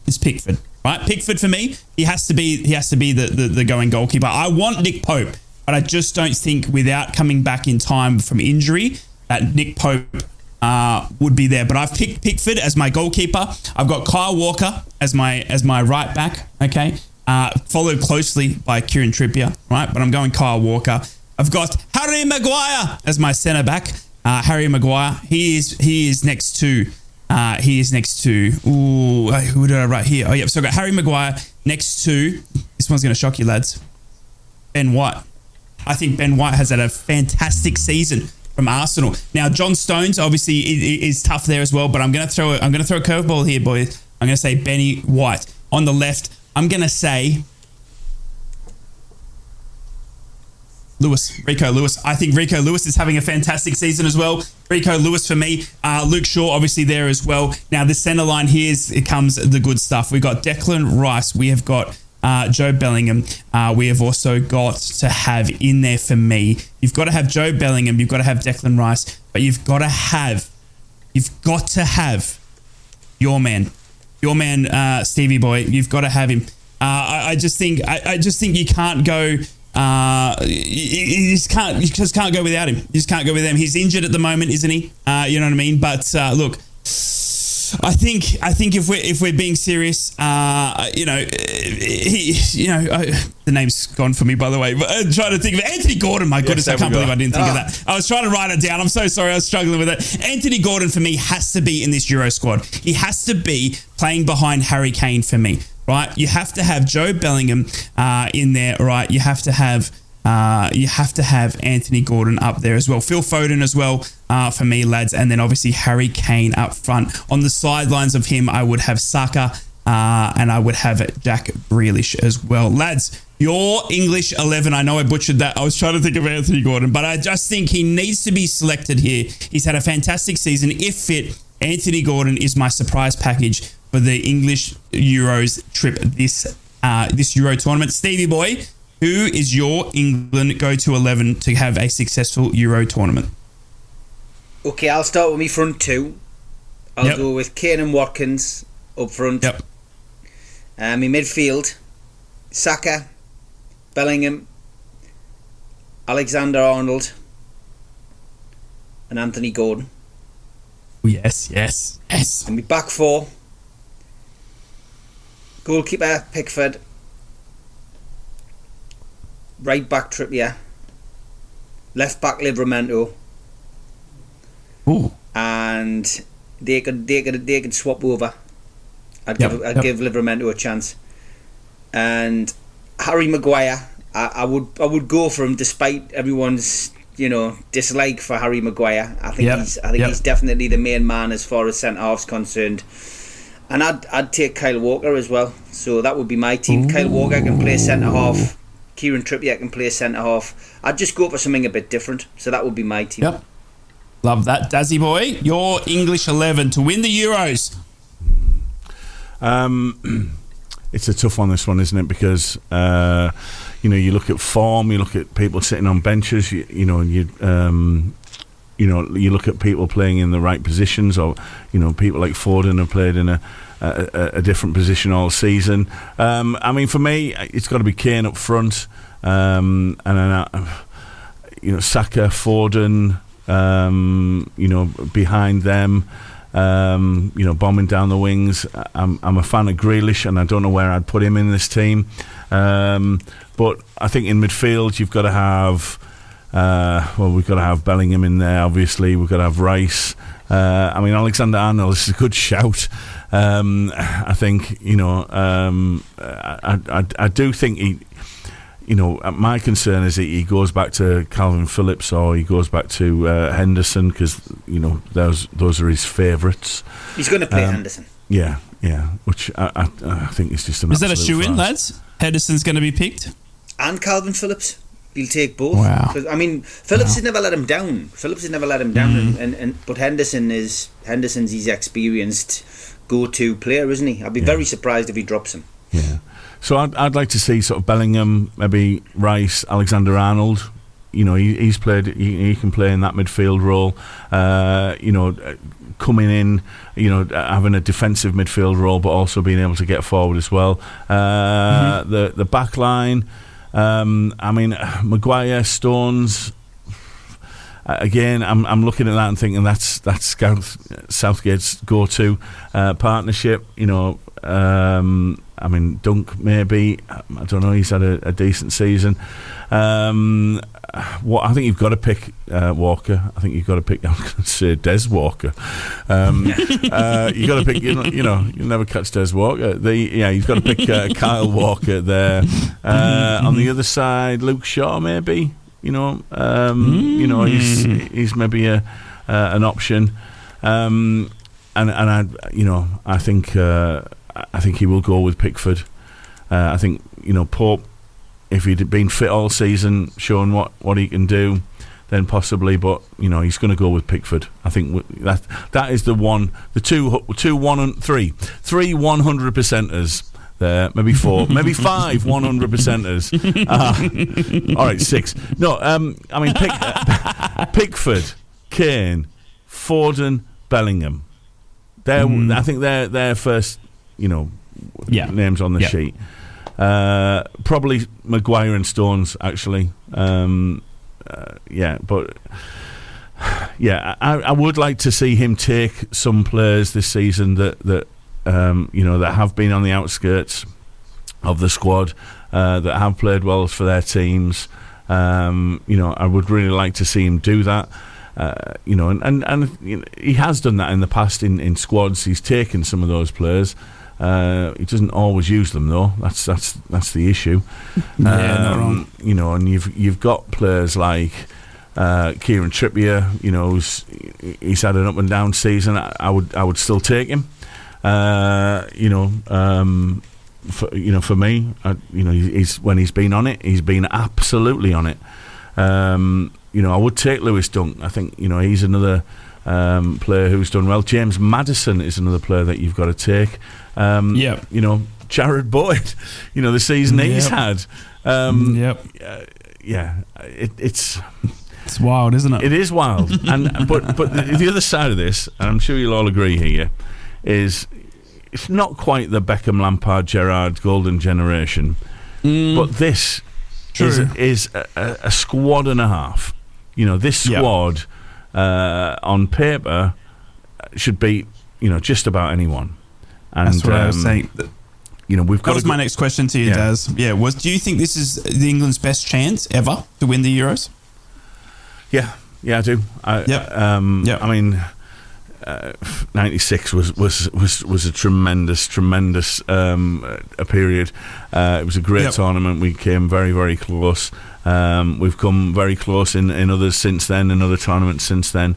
is Pickford. Right, Pickford for me, he has to be the going goalkeeper. I want Nick Pope, but I just don't think without coming back in time from injury that Nick Pope would be there. But I've picked Pickford as my goalkeeper. I've got Kyle Walker as my right back. Okay, followed closely by Kieran Trippier. Right, but I'm going Kyle Walker. I've got Harry Maguire as my centre back. Harry Maguire, he is next to. Who did I write here? Oh, yeah. So I've got Harry Maguire next to, this one's going to shock you, lads, Ben White. I think Ben White has had a fantastic season from Arsenal. Now, John Stones obviously is tough there as well, but I'm going to throw a curveball here, boys. I'm going to say Benny White. On the left, I'm going to say Rico Lewis. I think Rico Lewis is having a fantastic season as well. Rico Lewis for me. Luke Shaw obviously there as well. Now the centre line it comes the good stuff. We've got Declan Rice. We have got Joe Bellingham. We have also got to have in there for me. You've got to have Joe Bellingham. You've got to have Declan Rice. But you've got to have your man, Stevie Boy. You've got to have him. I just think you can't go. You just can't go without him. You just can't go without him. He's injured at the moment, isn't he? You know what I mean? But look, I think if we're being serious, the name's gone for me, by the way. But I'm trying to think of Anthony Gordon. My goodness, I can't believe I didn't think of that. I was trying to write it down. I'm so sorry. I was struggling with it. Anthony Gordon for me has to be in this Euro squad. He has to be playing behind Harry Kane for me. Right, you have to have Joe Bellingham in there. Right, you have to have Anthony Gordon up there as well. Phil Foden as well for me, lads, and then obviously Harry Kane up front. On the sidelines of him, I would have Saka and I would have Jack Grealish as well, lads. Your English 11. I know I butchered that. I was trying to think of Anthony Gordon, but I just think he needs to be selected here. He's had a fantastic season. If fit, Anthony Gordon is my surprise package for the English Euros trip this Euro tournament. Stevie Boy, who is your England go-to 11 to have a successful Euro tournament? Okay, I'll start with me front two. I'll go with Kane and Watkins up front. Yep. In midfield, Saka, Bellingham, Alexander-Arnold, and Anthony Gordon. Yes. And my back four. Goalkeeper Pickford, right back Trippier, left back Livramento. Ooh. And they could swap over. I'd give Livramento a chance. And Harry Maguire, I would go for him despite everyone's dislike for Harry Maguire. I think he's definitely the main man as far as centre half's concerned. And I'd take Kyle Walker as well. So that would be my team. Ooh. Kyle Walker can play centre half. Kieran Trippier can play centre half. I'd just go for something a bit different. So that would be my team. Yep. Love that, Dazzy Boy. Your English 11 to win the Euros. It's a tough one, this one, isn't it? Because you look at form, you look at people sitting on benches. You look at people playing in the right positions, or people like Foden have played in a different position all season. For me, it's got to be Kane up front, and then Saka, Foden, behind them. Bombing down the wings. I'm a fan of Grealish, and I don't know where I'd put him in this team. But I think in midfield you've got to have. We've got to have Bellingham in there. Obviously, we've got to have Rice. Alexander-Arnold is a good shout. I think I do think my concern is he goes back to Calvin Phillips or he goes back to Henderson because those are his favourites. He's going to play Henderson. Yeah, which I think is just an. Is that a shoe-in, lads? Henderson's going to be picked, and Calvin Phillips. He'll take both. Wow. I mean, Phillips has never let him down. But Henderson's his experienced go-to player, isn't he? I'd be very surprised if he drops him. Yeah. So I'd like to see sort of Bellingham, maybe Rice, Alexander-Arnold. He's played. He can play in that midfield role. Coming in, having a defensive midfield role, but also being able to get forward as well. The back line. Maguire, Stones. Again, I'm looking at that and thinking that's Southgate's go-to partnership. Dunk maybe. I don't know. He's had a decent season. I think you've got to pick Walker. I think you've got to pick. I'm going to say Des Walker. You've got to pick. You'll never catch Des Walker. You've got to pick Kyle Walker there. On the other side, Luke Shaw maybe. He's maybe an option. I think he will go with Pickford. I think Pope, if he'd been fit all season, showing what he can do, then possibly. But he's going to go with Pickford. I think that is the one, the two, 1 and 3 100%ers. There, maybe 4, maybe 5 100%ers. All right, 6. No, Pickford, Kane, Foden, Bellingham. I think they're first. Names on the sheet. Probably Maguire and Stones actually. But I would like to see him take some players this season that have been on the outskirts of the squad, that have played well for their teams. I would really like to see him do that. He has done that in the past in squads. He's taken some of those players. He doesn't always use them though. That's the issue. Not wrong. And you've got players like Kieran Trippier. He's had an up and down season. I would still take him. For me, he's when he's been on it, he's been absolutely on it. I would take Lewis Dunk. I think he's another player who's done well. James Maddison is another player that you've got to take. Jared Boyd. The season he's had. It's wild, isn't it? It is wild. But the other side of this, and I'm sure you'll all agree here, is it's not quite the Beckham, Lampard, Gerrard golden generation, but this is a squad and a half. This squad on paper should beat just about anyone. And that's what I was saying. We've got. That was my next question to you, Daz. Do you think this is England's best chance ever to win the Euros? Yeah, I do. 96 was a tremendous a period. It was a great tournament. We came very, very close. We've come very close in others since then, in other tournaments since then.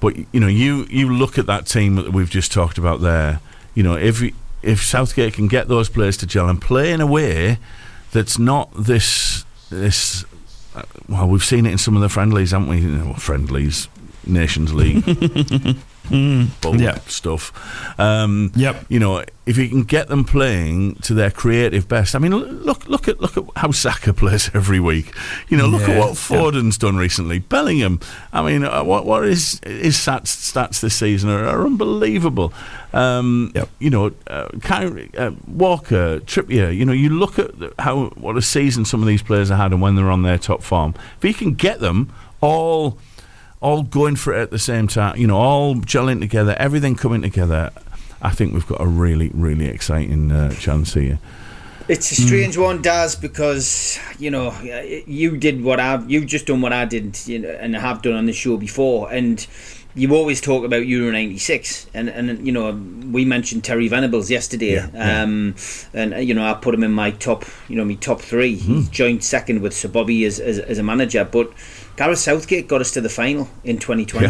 But you look at that team that we've just talked about there. If Southgate can get those players to gel and play in a way that's not this. Well, we've seen it in some of the friendlies, haven't we? Friendlies, Nations League. Stuff. If you can get them playing to their creative best. I mean, look at how Saka plays every week. Look at what Foden's done recently. Bellingham. I mean, what his stats this season are unbelievable. Walker, Trippier. You look at what a season some of these players have had, and when they're on their top form. If you can get them all going for it at the same time, all gelling together, everything coming together, I think we've got a really, really exciting chance here. It's a strange one, Daz, because you've just done what I did, and have done on the show before, and you always talk about Euro 96, and you know, we mentioned Terry Venables yesterday, and you know, I put him in my top three. He's joined second with Sir Bobby as a manager, but Gareth Southgate got us to the final in 2020.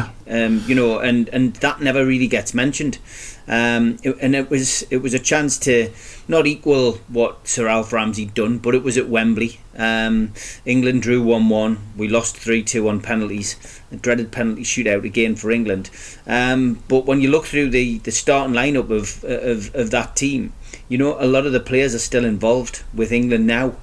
You know, and that never really gets mentioned. And it was a chance to not equal what Sir Alf Ramsey done, but it was at Wembley. England drew 1-1. We lost 3-2 on penalties. A dreaded penalty shootout again for England. But when you look through the starting lineup of that team, you know, a lot of the players are still involved with England now.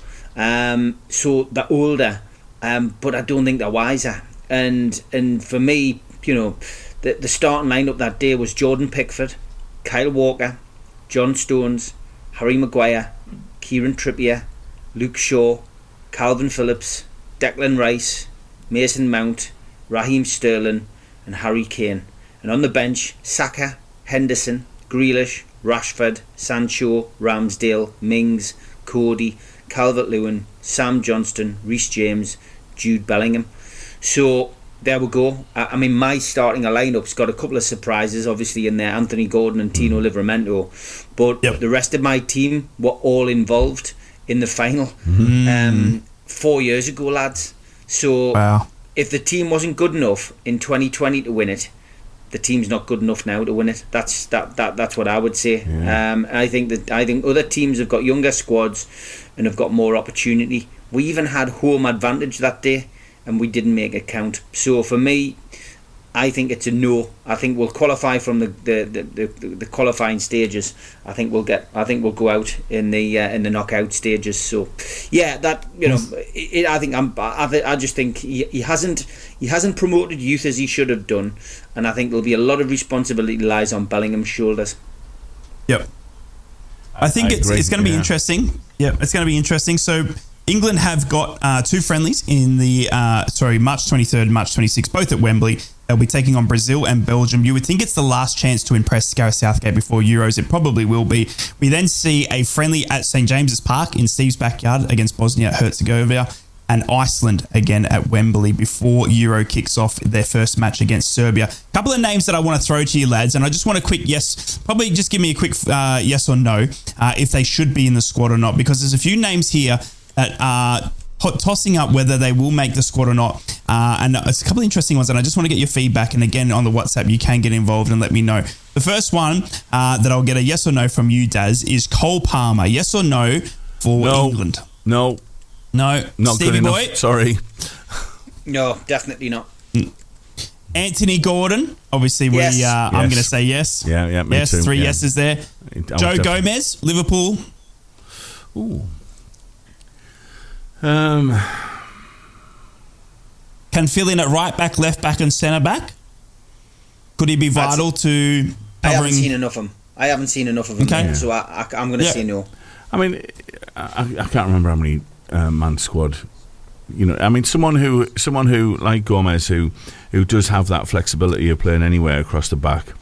So they're older, but I don't think they're wiser. And for me, you know, the starting lineup that day was Jordan Pickford, Kyle Walker, John Stones, Harry Maguire, Kieran Trippier, Luke Shaw, Calvin Phillips, Declan Rice, Mason Mount, Raheem Sterling and Harry Kane. And on the bench, Saka, Henderson, Grealish, Rashford, Sancho, Ramsdale, Mings, Cody, Calvert-Lewin, Sam Johnston, Reece James, Jude Bellingham. So there we go. I mean, my starting lineup's got a couple of surprises obviously in there, Anthony Gordon and Tino Livramento, but the rest of my team were all involved in the final 4 years ago, lads. So if the team wasn't good enough in 2020 to win it, the team's not good enough now to win it. That's what I would say. I think other teams have got younger squads and have got more opportunity. We even had home advantage that day, and we didn't make it count. So for me, I think it's a no. I think we'll qualify from the qualifying stages. I think we'll go out in the knockout stages. So yeah, that, you know, I just think he hasn't promoted youth as he should have done, and I think there'll be a lot of responsibility lies on Bellingham's shoulders. Yep. I think it's going to be interesting. Yeah, it's going to be interesting. So England have got two friendlies in the March 23rd and March 26th, both at Wembley. They'll be taking on Brazil and Belgium. You would think it's the last chance to impress Gareth Southgate before Euros. It probably will be. We then see a friendly at St James's Park in Steve's backyard against Bosnia-Herzegovina, and Iceland again at Wembley before Euro kicks off their first match against Serbia. A couple of names that I want to throw to you, lads, and I just want a quick yes. Probably just give me a quick yes or no if they should be in the squad or not, because there's a few names here that are tossing up whether they will make the squad or not. And it's a couple of interesting ones, and I just want to get your feedback. And again, on the WhatsApp, you can get involved and let me know. The first one that I'll get a yes or no from you, Daz, is Cole Palmer. Yes or no for England? No. Not Stevie good enough. Boy? Sorry. No, definitely not. Anthony Gordon. Obviously, yes. I'm going to say yes. Yeah, me yes, too. Three yeses there. Joe Gomez, Liverpool. Ooh. Can fill in at right back, left back, and centre back. Could he be vital to covering? I haven't seen enough of him. Okay. So I'm going to say no. I mean, I can't remember how many man squad. You know, I mean, someone who like Gomez, who does have that flexibility of playing anywhere across the back.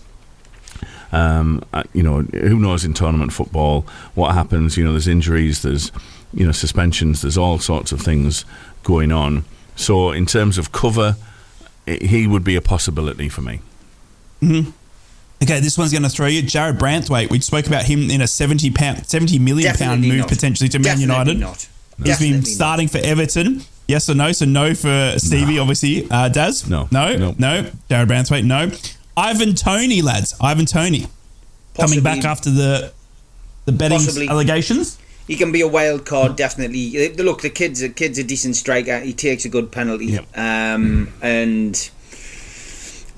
You know, who knows in tournament football what happens? You know, there's injuries, there's, you know, suspensions, there's all sorts of things going on. So in terms of cover, he would be a possibility for me. Mm-hmm. Okay, this one's going to throw you. Jared Branthwaite. We spoke about him in a £70 million move not. Potentially to Man United. Not. He's been starting for Everton. Yes or no? So no for Stevie, obviously. Daz? No. Jared Branthwaite, no. Ivan Toney, lads. Ivan Toney. Possibly. Coming back after the betting allegations. He can be a wild card, definitely. Look, the kid's a decent striker. He takes a good penalty. Yep. And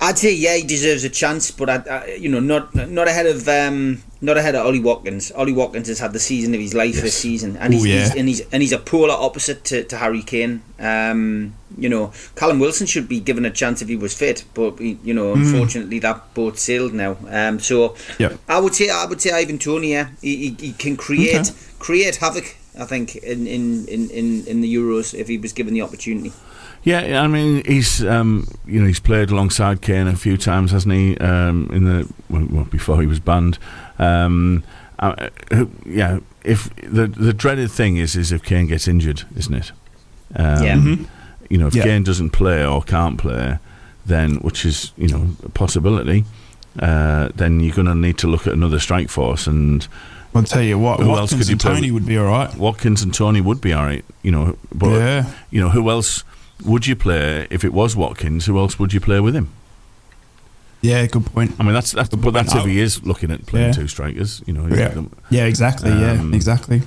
I'd say he deserves a chance, but not ahead of Ollie Watkins. Ollie Watkins has had the season of his life this season, and he's a polar opposite to Harry Kane. Callum Wilson should be given a chance if he was fit, but unfortunately that boat sailed now. I would say Ivan Toney. Yeah, he can create havoc, I think, in the Euros if he was given the opportunity. Yeah, I mean, he's played alongside Kane a few times, hasn't he? Before he was banned. If the dreaded thing is if Kane gets injured, isn't it? If Kane doesn't play or can't play, then, which is, a possibility, then you're going to need to look at another strike force. And I'll tell you what, who Watkins else could you and Tony would be all right. Watkins and Tony would be all right, But, who else would you play if it was Watkins? Who else would you play with him? Yeah, good point. I mean, that's if he is looking at playing two strikers, Yeah, exactly. Exactly.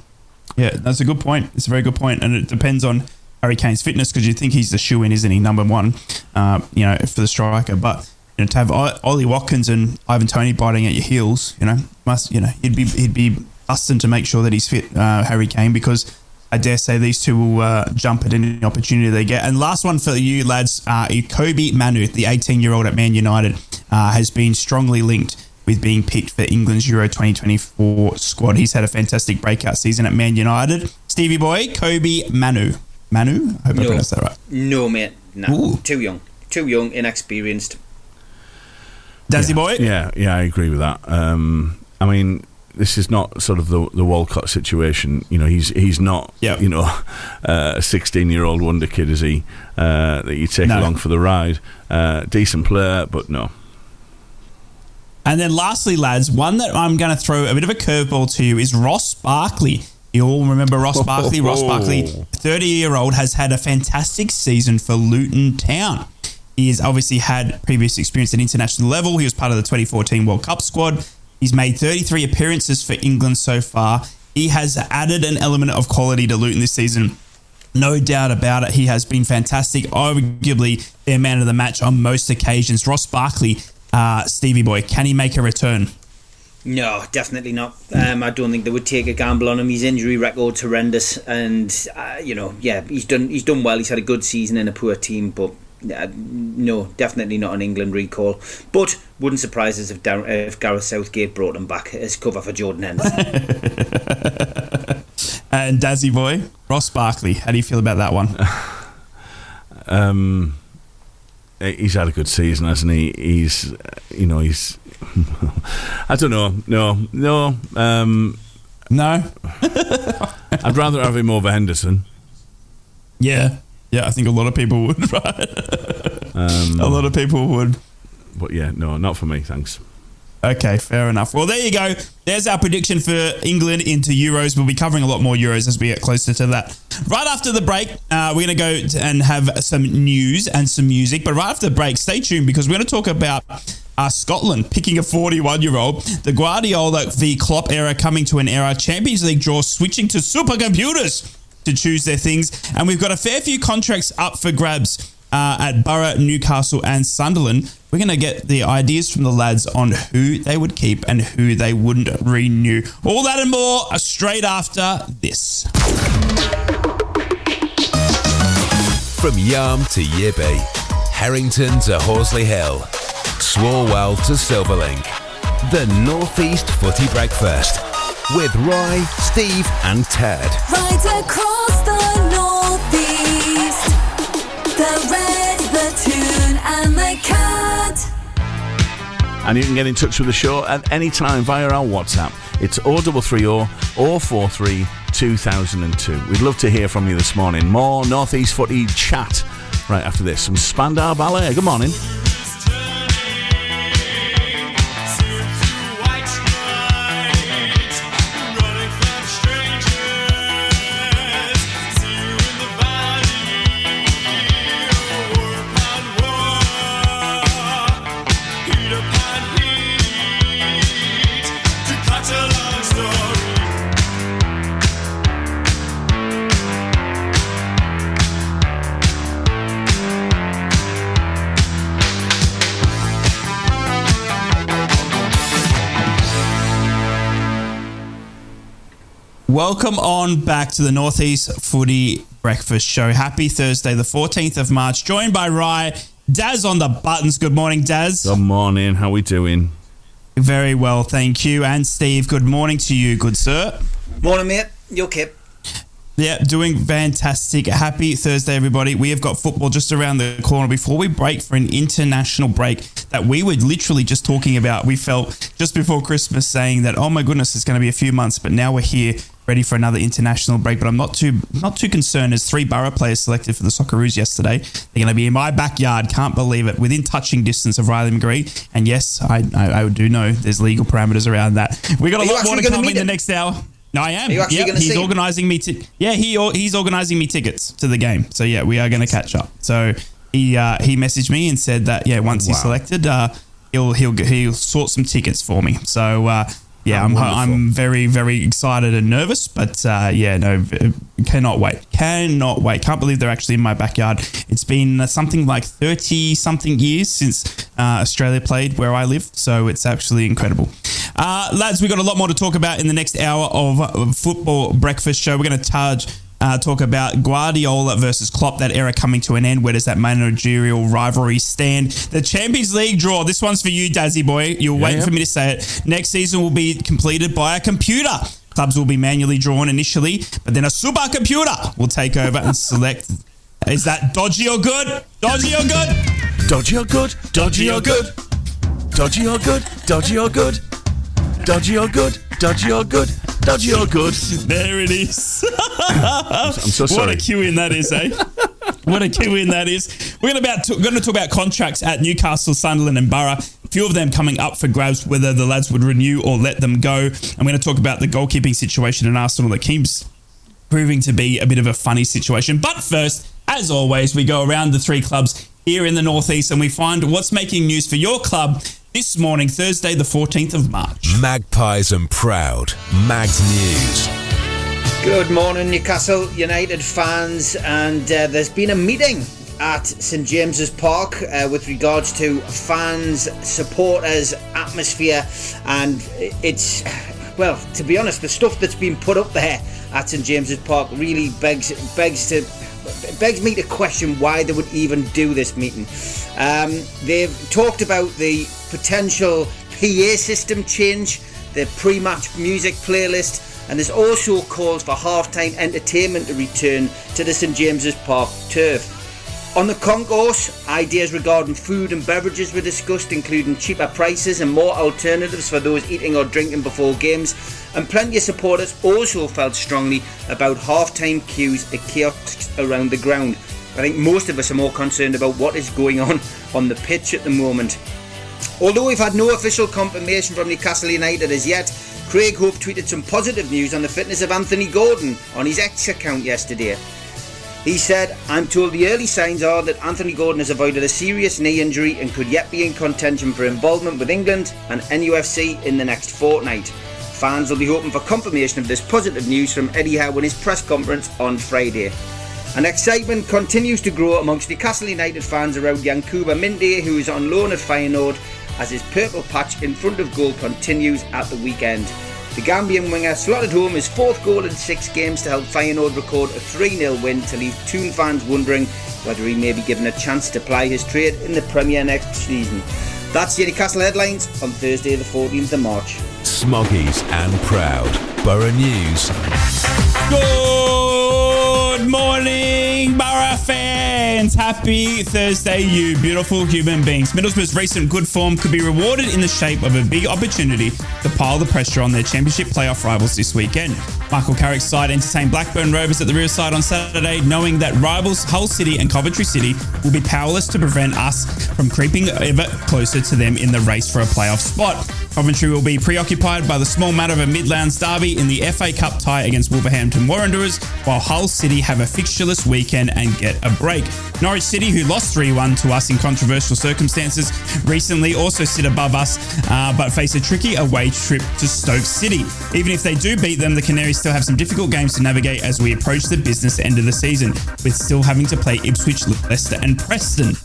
Yeah, that's a good point. It's a very good point, and it depends on Harry Kane's fitness, because you think he's the shoe-in, isn't he? Number one, for the striker. But to have Ollie Watkins and Ivan Toney biting at your heels, he'd be busting to make sure that he's fit, Harry Kane, because I dare say these two will jump at any opportunity they get. And last one for you lads, Kobe Manu, the 18-year-old at Man United, has been strongly linked with being picked for England's Euro 2024 squad. He's had a fantastic breakout season at Man United. Stevie boy, Kobe Manu. I hope I pronounced that right. No, mate. No. Too young, inexperienced. Dazzy boy? Yeah, I agree with that. I mean, this is not sort of the Walcott situation. He's not, a 16-year-old wonder kid, is he, that you take along for the ride. Decent player, but no. And then lastly, lads, one that I'm going to throw a bit of a curveball to you is Ross Barkley. You all remember Ross Barkley? Ross Barkley, 30-year-old, has had a fantastic season for Luton Town. He has obviously had previous experience at international level. He was part of the 2014 World Cup squad. He's made 33 appearances for England so far. He has added an element of quality to Luton this season. No doubt about it. He has been fantastic, arguably their man of the match on most occasions. Ross Barkley, Stevie boy, can he make a return? No, definitely not. I don't think they would take a gamble on him. His injury record's horrendous, and he's done well. He's had a good season in a poor team, but no, definitely not an England recall. But wouldn't surprise us if Gareth Southgate brought him back as cover for Jordan Henderson. And Dazzy boy, Ross Barkley, how do you feel about that one? He's had a good season, hasn't he? He's I don't know. No. No. I'd rather have him over Henderson. Yeah, I think a lot of people would, right? A lot of people would. But yeah, no, not for me, thanks. Okay, fair enough. Well, there you go. There's our prediction for England into Euros. We'll be covering a lot more Euros as we get closer to that. Right after the break, we're going to go and have some news and some music. But right after the break, stay tuned, because we're going to talk about Scotland picking a 41-year-old, the Guardiola v Klopp era coming to an era, Champions League draw switching to supercomputers to choose their things. And we've got a fair few contracts up for grabs at Borough, Newcastle and Sunderland. We're going to get the ideas from the lads on who they would keep and who they wouldn't renew. All that and more straight after this. From Yarm to Yibby, Harrington to Horsley Hill, Swarwell to Silverlink. The North East Footy Breakfast with Roy, Steve and Ted. Right across the North East, the Red, the Toon and the Cat. And you can get in touch with the show at any time via our WhatsApp. It's 0330 043 2002. We'd love to hear from you this morning. More North East Footy chat right after this. Some Spandau Ballet. Good morning. Welcome on back to the North East Footy Breakfast Show. Happy Thursday, the 14th of March. Joined by Rye, Daz on the buttons. Good morning, Daz. Good morning. How we doing? Very well, thank you. And Steve, good morning to you, good sir. Morning, mate. You okay? Yeah, doing fantastic. Happy Thursday, everybody. We have got football just around the corner. Before we break for an international break that we were literally just talking about, we felt just before Christmas saying that, oh my goodness, it's going to be a few months, but now we're here. ready for another international break. But I'm not too concerned. As 3 Borough players selected for the Socceroos yesterday. They're going to be in my backyard. Can't believe it. Within touching distance of Riley McGree. And yes, I do know there's legal parameters around that. We got a lot more to come in the next hour. No, I am. Are you actually going to see He's organising me. He's organising me tickets to the game. So yeah, we are going to catch up. So he messaged me and said that once he's selected, he'll sort some tickets for me. So I'm very, very excited and nervous, but cannot wait. Can't believe they're actually in my backyard. It's been something like 30-something years since Australia played where I live, so it's actually incredible. Lads, we've got a lot more to talk about in the next hour of Football Breakfast Show. We're going to talk about Guardiola versus Klopp, that era coming to an end. Where does that managerial rivalry stand? The Champions League draw. This one's for you, Dazzy boy. You're waiting for me to say it. Next season will be completed by a computer. Clubs will be manually drawn initially, but then a supercomputer will take over and select. Is that dodgy or good? Dodgy or good? Dodgy or good? Dodgy or good? Dodgy or good? Dodgy or good? Dodgy or good? Dodgy or good? Dodgy or good? There it is. I'm so sorry. What a cue in that is, eh? What a cue in that is. We're going to talk about contracts at Newcastle, Sunderland and Borough. A few of them coming up for grabs, whether the lads would renew or let them go. I'm going to talk about the goalkeeping situation in Arsenal that keeps proving to be a bit of a funny situation. But first, as always, we go around the 3 clubs here in the North East and we find what's making news for your club this morning, Thursday, the 14th of March. Magpies and Proud. Mags News. Good morning, Newcastle United fans. And there's been a meeting at St James's Park with regards to fans, supporters, atmosphere. And it's, well, to be honest, the stuff that's been put up there at St James's Park really begs me to question why they would even do this meeting. They've talked about the potential PA system change, the pre-match music playlist, and there's also calls for half-time entertainment to return to the St James's Park turf. On the concourse, ideas regarding food and beverages were discussed, including cheaper prices and more alternatives for those eating or drinking before games. And plenty of supporters also felt strongly about half-time queues at kiosks around the ground. I think most of us are more concerned about what is going on the pitch at the moment. Although we've had no official confirmation from Newcastle United as yet, Craig Hope tweeted some positive news on the fitness of Anthony Gordon on his X account yesterday. He said, "I'm told the early signs are that Anthony Gordon has avoided a serious knee injury and could yet be in contention for involvement with England and NUFC in the next fortnight. Fans will be hoping for confirmation of this positive news from Eddie Howe in his press conference on Friday." And excitement continues to grow amongst Newcastle United fans around Yankuba Minte, who is on loan at Feyenoord, as his purple patch in front of goal continues at the weekend. The Gambian winger slotted home his 4th goal in 6 games to help Feyenoord record a 3-0 win to leave Toon fans wondering whether he may be given a chance to ply his trade in the Premier next season. That's your Newcastle headlines on Thursday the 14th of March. Smoggies and Proud. Borough News. Good morning, Borough fans. Happy Thursday, you beautiful human beings. Middlesbrough's recent good form could be rewarded in the shape of a big opportunity to pile the pressure on their championship playoff rivals this weekend. Michael Carrick's side entertained Blackburn Rovers at the Riverside on Saturday, knowing that rivals Hull City and Coventry City will be powerless to prevent us from creeping ever closer to them in the race for a playoff spot. Coventry will be preoccupied by the small matter of a Midlands derby in the FA Cup tie against Wolverhampton Wanderers, while Hull City have a fixtureless weekend and get a break. Norwich City, who lost 3-1 to us in controversial circumstances recently, also sit above us, but face a tricky away trip to Stoke City. Even if they do beat them, the Canaries still have some difficult games to navigate as we approach the business end of the season, with still having to play Ipswich, Leicester and Preston.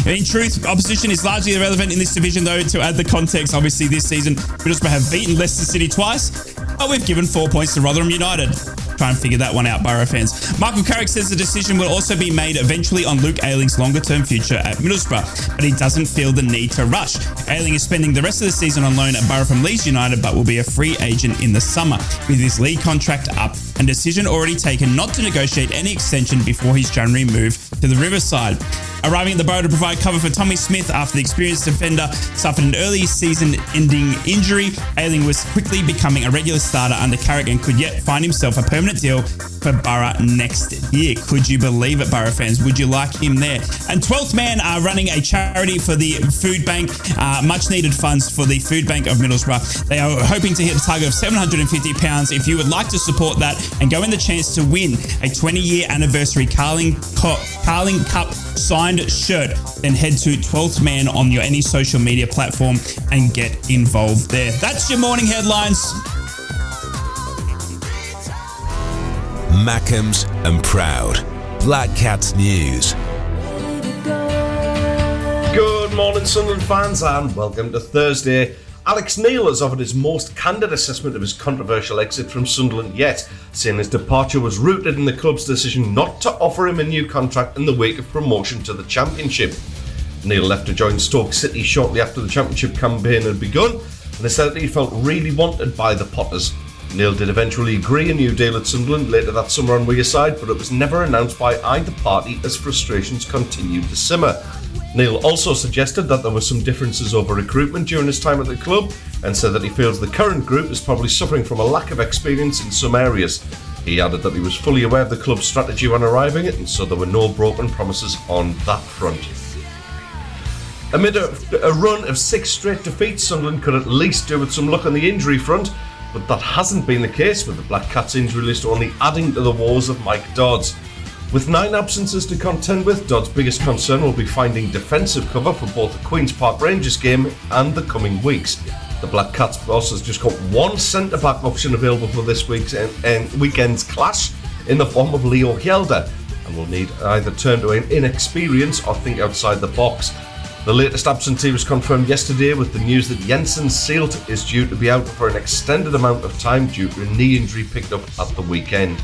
In truth, opposition is largely irrelevant in this division, though. To add the context, obviously this season, Middlesbrough have beaten Leicester City twice, but we've given 4 points to Rotherham United. Try and figure that one out, Borough fans. Michael Carrick says the decision will also be made eventually on Luke Ayling's longer-term future at Middlesbrough, but he doesn't feel the need to rush. Ayling is spending the rest of the season on loan at Borough from Leeds United, but will be a free agent in the summer, with his league contract up and decision already taken not to negotiate any extension before his January move to the Riverside. arriving at the Borough to provide cover for Tommy Smith after the experienced defender suffered an early season-ending injury. Ayling was quickly becoming a regular starter under Carrick and could yet find himself a permanent deal for Borough next year. Could you believe it, Borough fans? Would you like him there? And 12th Man are running a charity for the food bank, much needed funds for the food bank of Middlesbrough. They are hoping to hit a target of £750. If you would like to support that and go in the chance to win a 20-year anniversary Carling Cup signed shirt, then head to 12th Man on any social media platform and get involved there. That's your morning headlines. Mackems and Proud. Black Cats News. Good morning, Sunderland fans, and welcome to Thursday. Alex Neil has offered his most candid assessment of his controversial exit from Sunderland yet, saying his departure was rooted in the club's decision not to offer him a new contract in the wake of promotion to the Championship. Neil left to join Stoke City shortly after the Championship campaign had begun, and he said that he felt really wanted by the Potters. Neil did eventually agree a new deal at Sunderland later that summer on Wearside, but it was never announced by either party as frustrations continued to simmer. Neil also suggested that there were some differences over recruitment during his time at the club, and said that he feels the current group is probably suffering from a lack of experience in some areas. He added that he was fully aware of the club's strategy when arriving, and so there were no broken promises on that front. Amid a run of 6 straight defeats, Sunderland could at least do with some luck on the injury front, but that hasn't been the case, with the Black Cats injury list only adding to the woes of Mike Dodds. With 9 absences to contend with, Dodd's biggest concern will be finding defensive cover for both the Queen's Park Rangers game and the coming weeks. The Black Cats boss has just got one centre-back option available for this weekend's clash in the form of Leo Hjelde, and will need either turn to inexperience or think outside the box. The latest absentee was confirmed yesterday with the news that Jensen Seelt is due to be out for an extended amount of time due to a knee injury picked up at the weekend.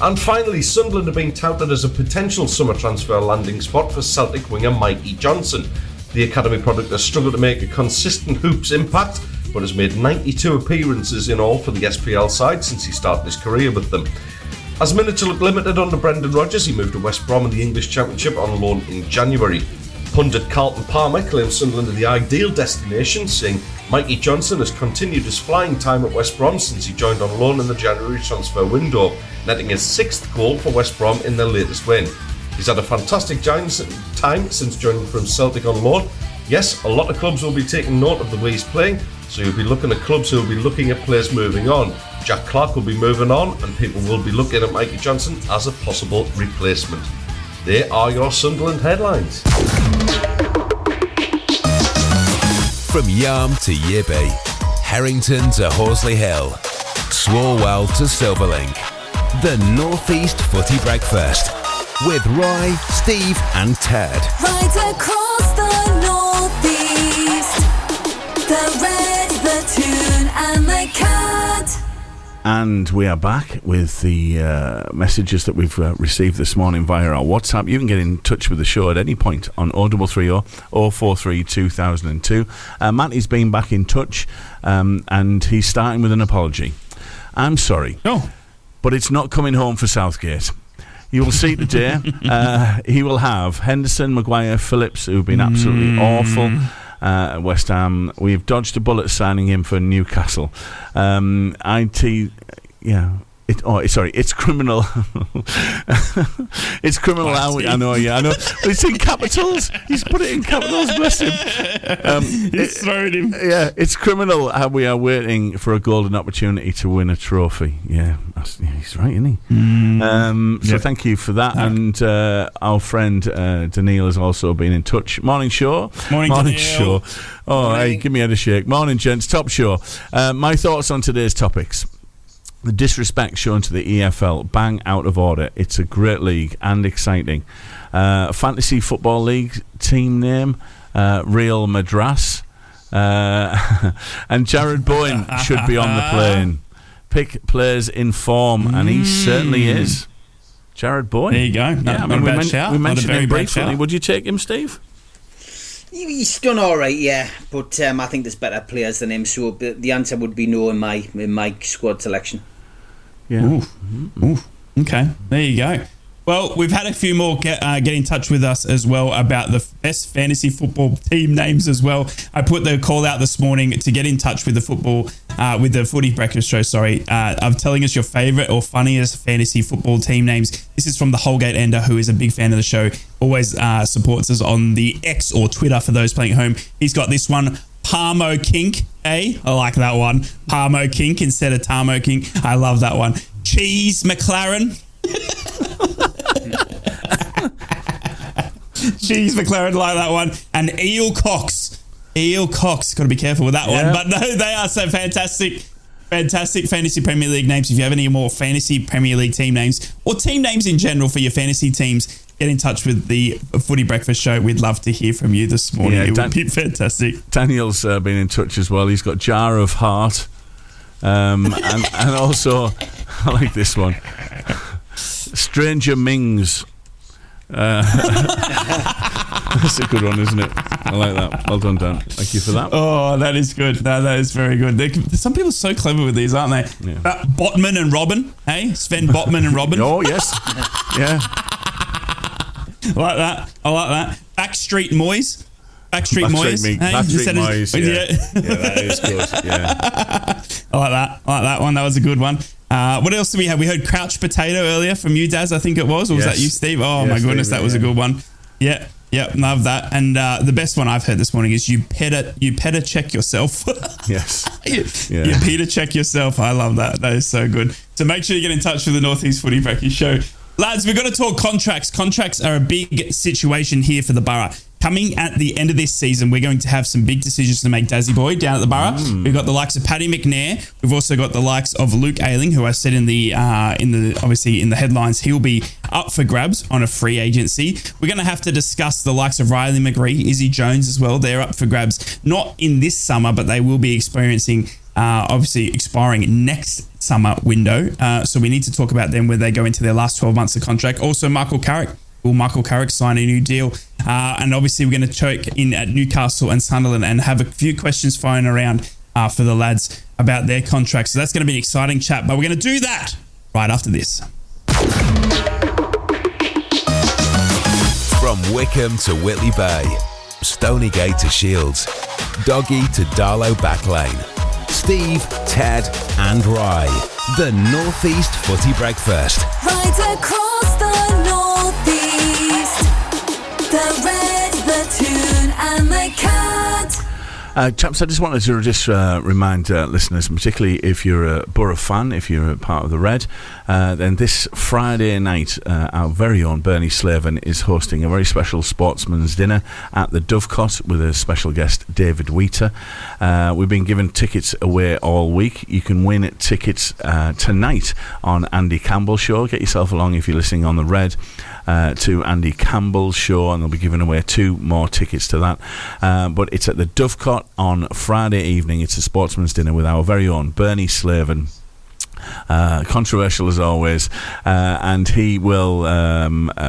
And finally, Sunderland are being touted as a potential summer transfer landing spot for Celtic winger Mikey Johnson. The academy product has struggled to make a consistent hoops impact, but has made 92 appearances in all for the SPL side since he started his career with them. As minutes look limited under Brendan Rodgers, he moved to West Brom in the English Championship on loan in January. Pundit Carlton Palmer claims Sunderland are the ideal destination, saying Mikey Johnson has continued his flying time at West Brom since he joined on loan in the January transfer window, netting his 6th goal for West Brom in their latest win. He's had a fantastic time since joining from Celtic on loan. Yes, a lot of clubs will be taking note of the way he's playing, so you'll be looking at clubs who will be looking at players moving on. Jack Clark will be moving on, and people will be looking at Mikey Johnson as a possible replacement. They are your Sunderland headlines. From Yarm to Yibby, Harrington to Horsley Hill, Swalwell to Silverlink, the North East Footy Breakfast with Roy, Steve and Ted. Right across the North East, the Red, the Toon and the Cat. And we are back with the messages that we've received this morning via our WhatsApp. You can get in touch with the show at any point on 0330 043 2002. Matty's been back in touch and he's starting with an apology. I'm sorry, but it's not coming home for Southgate. You will see today he will have Henderson, Maguire, Phillips, who've been absolutely awful. West Ham. We've dodged a bullet signing him for Newcastle. It's criminal. It's criminal. I know. But it's in capitals. He's put it in capitals. Bless him. He's thrown him. Yeah, it's criminal how we are waiting for a golden opportunity to win a trophy. Yeah, he's right, isn't he? So thank you for that. And our friend Daniil has also been in touch. Morning show. Morning show. Hey, give me a head a shake. Morning, gents. Top show. My thoughts on today's topics. The disrespect shown to the EFL, bang out of order. It's a great league and exciting. Fantasy Football League team name, Real Madras. And Jared Bowen should be on the plane. Pick players in form, and he certainly is. Jared Bowen. There you go. We mentioned him briefly. Would you take him, Steve? He's done all right, yeah, but I think there's better players than him. So the answer would be no in my squad selection. Yeah. Ooh. Okay, there you go. Well, we've had a few more get in touch with us as well about the best fantasy football team names as well. I put the call out this morning to get in touch with the Footy Breakfast show, of telling us your favourite or funniest fantasy football team names. This is from the Holgate Ender, who is a big fan of the show, always supports us on the X or Twitter for those playing at home. He's got this one, Parmo Kink, I like that one. Parmo Kink instead of Tarmo Kink. I love that one. Cheese McLaren. Cheese McLaren, like that one. And Eel Cox. Got to be careful with that one. But no, they are so fantastic fantasy Premier League names. If you have any more fantasy Premier League team names or team names in general for your fantasy teams, get in touch with the Footy Breakfast show. We'd love to hear from you this morning. It would be fantastic. Daniel's been in touch as well. He's got Jar of Heart. And also, I like this one, Stranger Mings. That's a good one, isn't it? I like that. Well done, Dan. Thank you for that. Oh, that is good. No, that is very good. Some people are so clever with these, aren't they? Yeah. Botman and Robin. Hey, Sven Botman and Robin. Oh, yes. Yeah. I like that. Backstreet Moyes. Backstreet Moyes. Backstreet Moyes. Yeah, that is good. Yeah. I like that one. That was a good one. What else do we have? We heard Crouch Potato earlier from you, Daz, I think it was. Or was that you, Steve? Oh, my goodness, that was a good one. Yeah, love that. And the best one I've heard this morning is you better check yourself. Yes. You better check yourself. I love that. That is so good. So make sure you get in touch with the North East Footy Breakfast show. Lads, we've got to talk contracts. Contracts are a big situation here for the Borough. Coming at the end of this season, we're going to have some big decisions to make, Dazzy Boy, down at the Borough. We've got the likes of Paddy McNair. We've also got the likes of Luke Ayling, who I said in the headlines, he'll be up for grabs on a free agency. We're going to have to discuss the likes of Riley McGree, Izzy Jones as well. They're up for grabs, not in this summer, but they will be experiencing expiring next summer window. So we need to talk about them when they go into their last 12 months of contract. Also, Michael Carrick. Will Michael Carrick sign a new deal? And obviously, we're going to check in at Newcastle and Sunderland and have a few questions thrown around for the lads about their contracts. So that's going to be an exciting chat, but we're going to do that right after this. From Wickham to Whitley Bay, Stonygate to Shields, Doggy to Darlow Backlane, Steve, Ted and Rye. The North East Footy Breakfast. Right across the North East, the Red, the Toon and the Cat. Chaps, I just wanted to remind listeners, particularly if you're a Borough fan, if you're a part of the Red, then this Friday night, our very own Bernie Slaven is hosting a very special sportsman's dinner at the Dovecot with a special guest, David Wheater. We've been giving tickets away all week. You can win tickets tonight on Andy Campbell's show. Get yourself along if you're listening on the Red. To Andy Campbell's show, and they'll be giving away 2 more tickets to that. But it's at the Dovecot on Friday evening. It's a sportsman's dinner with our very own Bernie Slaven. Controversial as always, and he will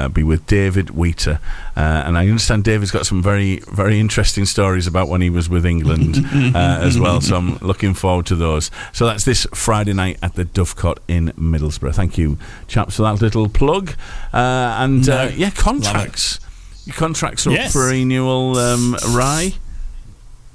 be with David Wheater, and I understand David's got some very, very interesting stories about when he was with England as well, so I'm looking forward to those. So that's this Friday night at the Dovecot in Middlesbrough. Thank you, chaps, for that little plug. Contracts. Your contracts are up for renewal, Rye.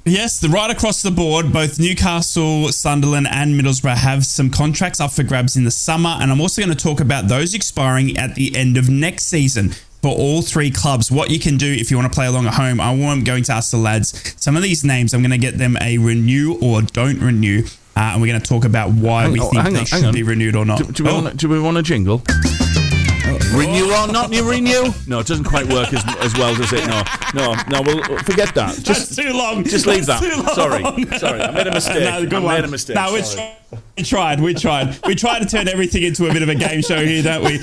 Yes, right across the board, both Newcastle, Sunderland and Middlesbrough have some contracts up for grabs in the summer, and I'm also going to talk about those expiring at the end of next season for all 3 clubs. What you can do if you want to play along at home. I'm going to ask the lads some of these names. I'm going to get them a renew or don't renew, and we're going to talk about why we think they should be renewed or not. Do we want a jingle? Renew or not renew? No, it doesn't quite work as well, does it? No, we'll forget that. That's too long. Just leave that. Sorry, I made a mistake. Made a mistake. No, we tried. We tried to turn everything into a bit of a game show here, don't we?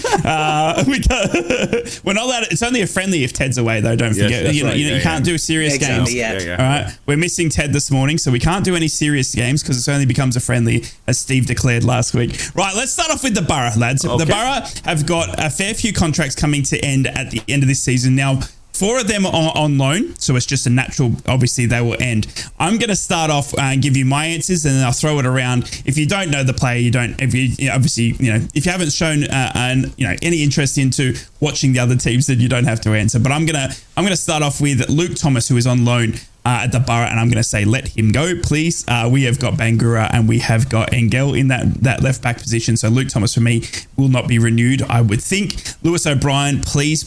We're not allowed. It's only a friendly if Ted's away, though. Don't forget. You can't do serious games. Yeah. All right. We're missing Ted this morning, so we can't do any serious games because it only becomes a friendly, as Steve declared last week. Right. Let's start off with the Borough, lads. Okay. The Borough have got a fair few contracts coming to end at the end of this season. Now, 4 of them are on loan, so it's just a natural. Obviously, they will end. I'm going to start off and give you my answers, and then I'll throw it around. If you don't know the player, you don't. If you obviously, if you haven't shown any interest into watching the other teams, then you don't have to answer. But I'm gonna start off with Luke Thomas, who is on loan at the Borough, and I'm going to say let him go, please. We have got Bangura and we have got Engel in that left back position. So Luke Thomas for me will not be renewed, I would think. Lewis O'Brien, please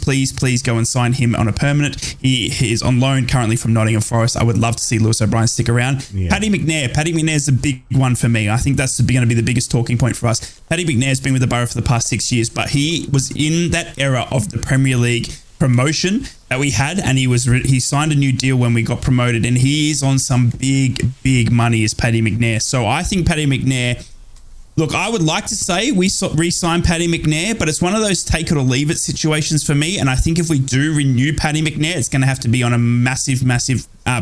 go and sign him on a permanent. He is on loan currently from Nottingham Forest. I would love to see Lewis O'Brien stick around. Yeah. Paddy McNair is a big one for me. I think that's going to be the biggest talking point for us. Paddy McNair has been with the Borough for the past 6 years, but he was in that era of the Premier League promotion that we had, and he signed a new deal when we got promoted, and he is on some big money as Paddy McNair. So I think Paddy McNair, look, I would like to say we re-sign Paddy McNair, but it's one of those take it or leave it situations for me, and I think if we do renew Paddy McNair, it's going to have to be on a massive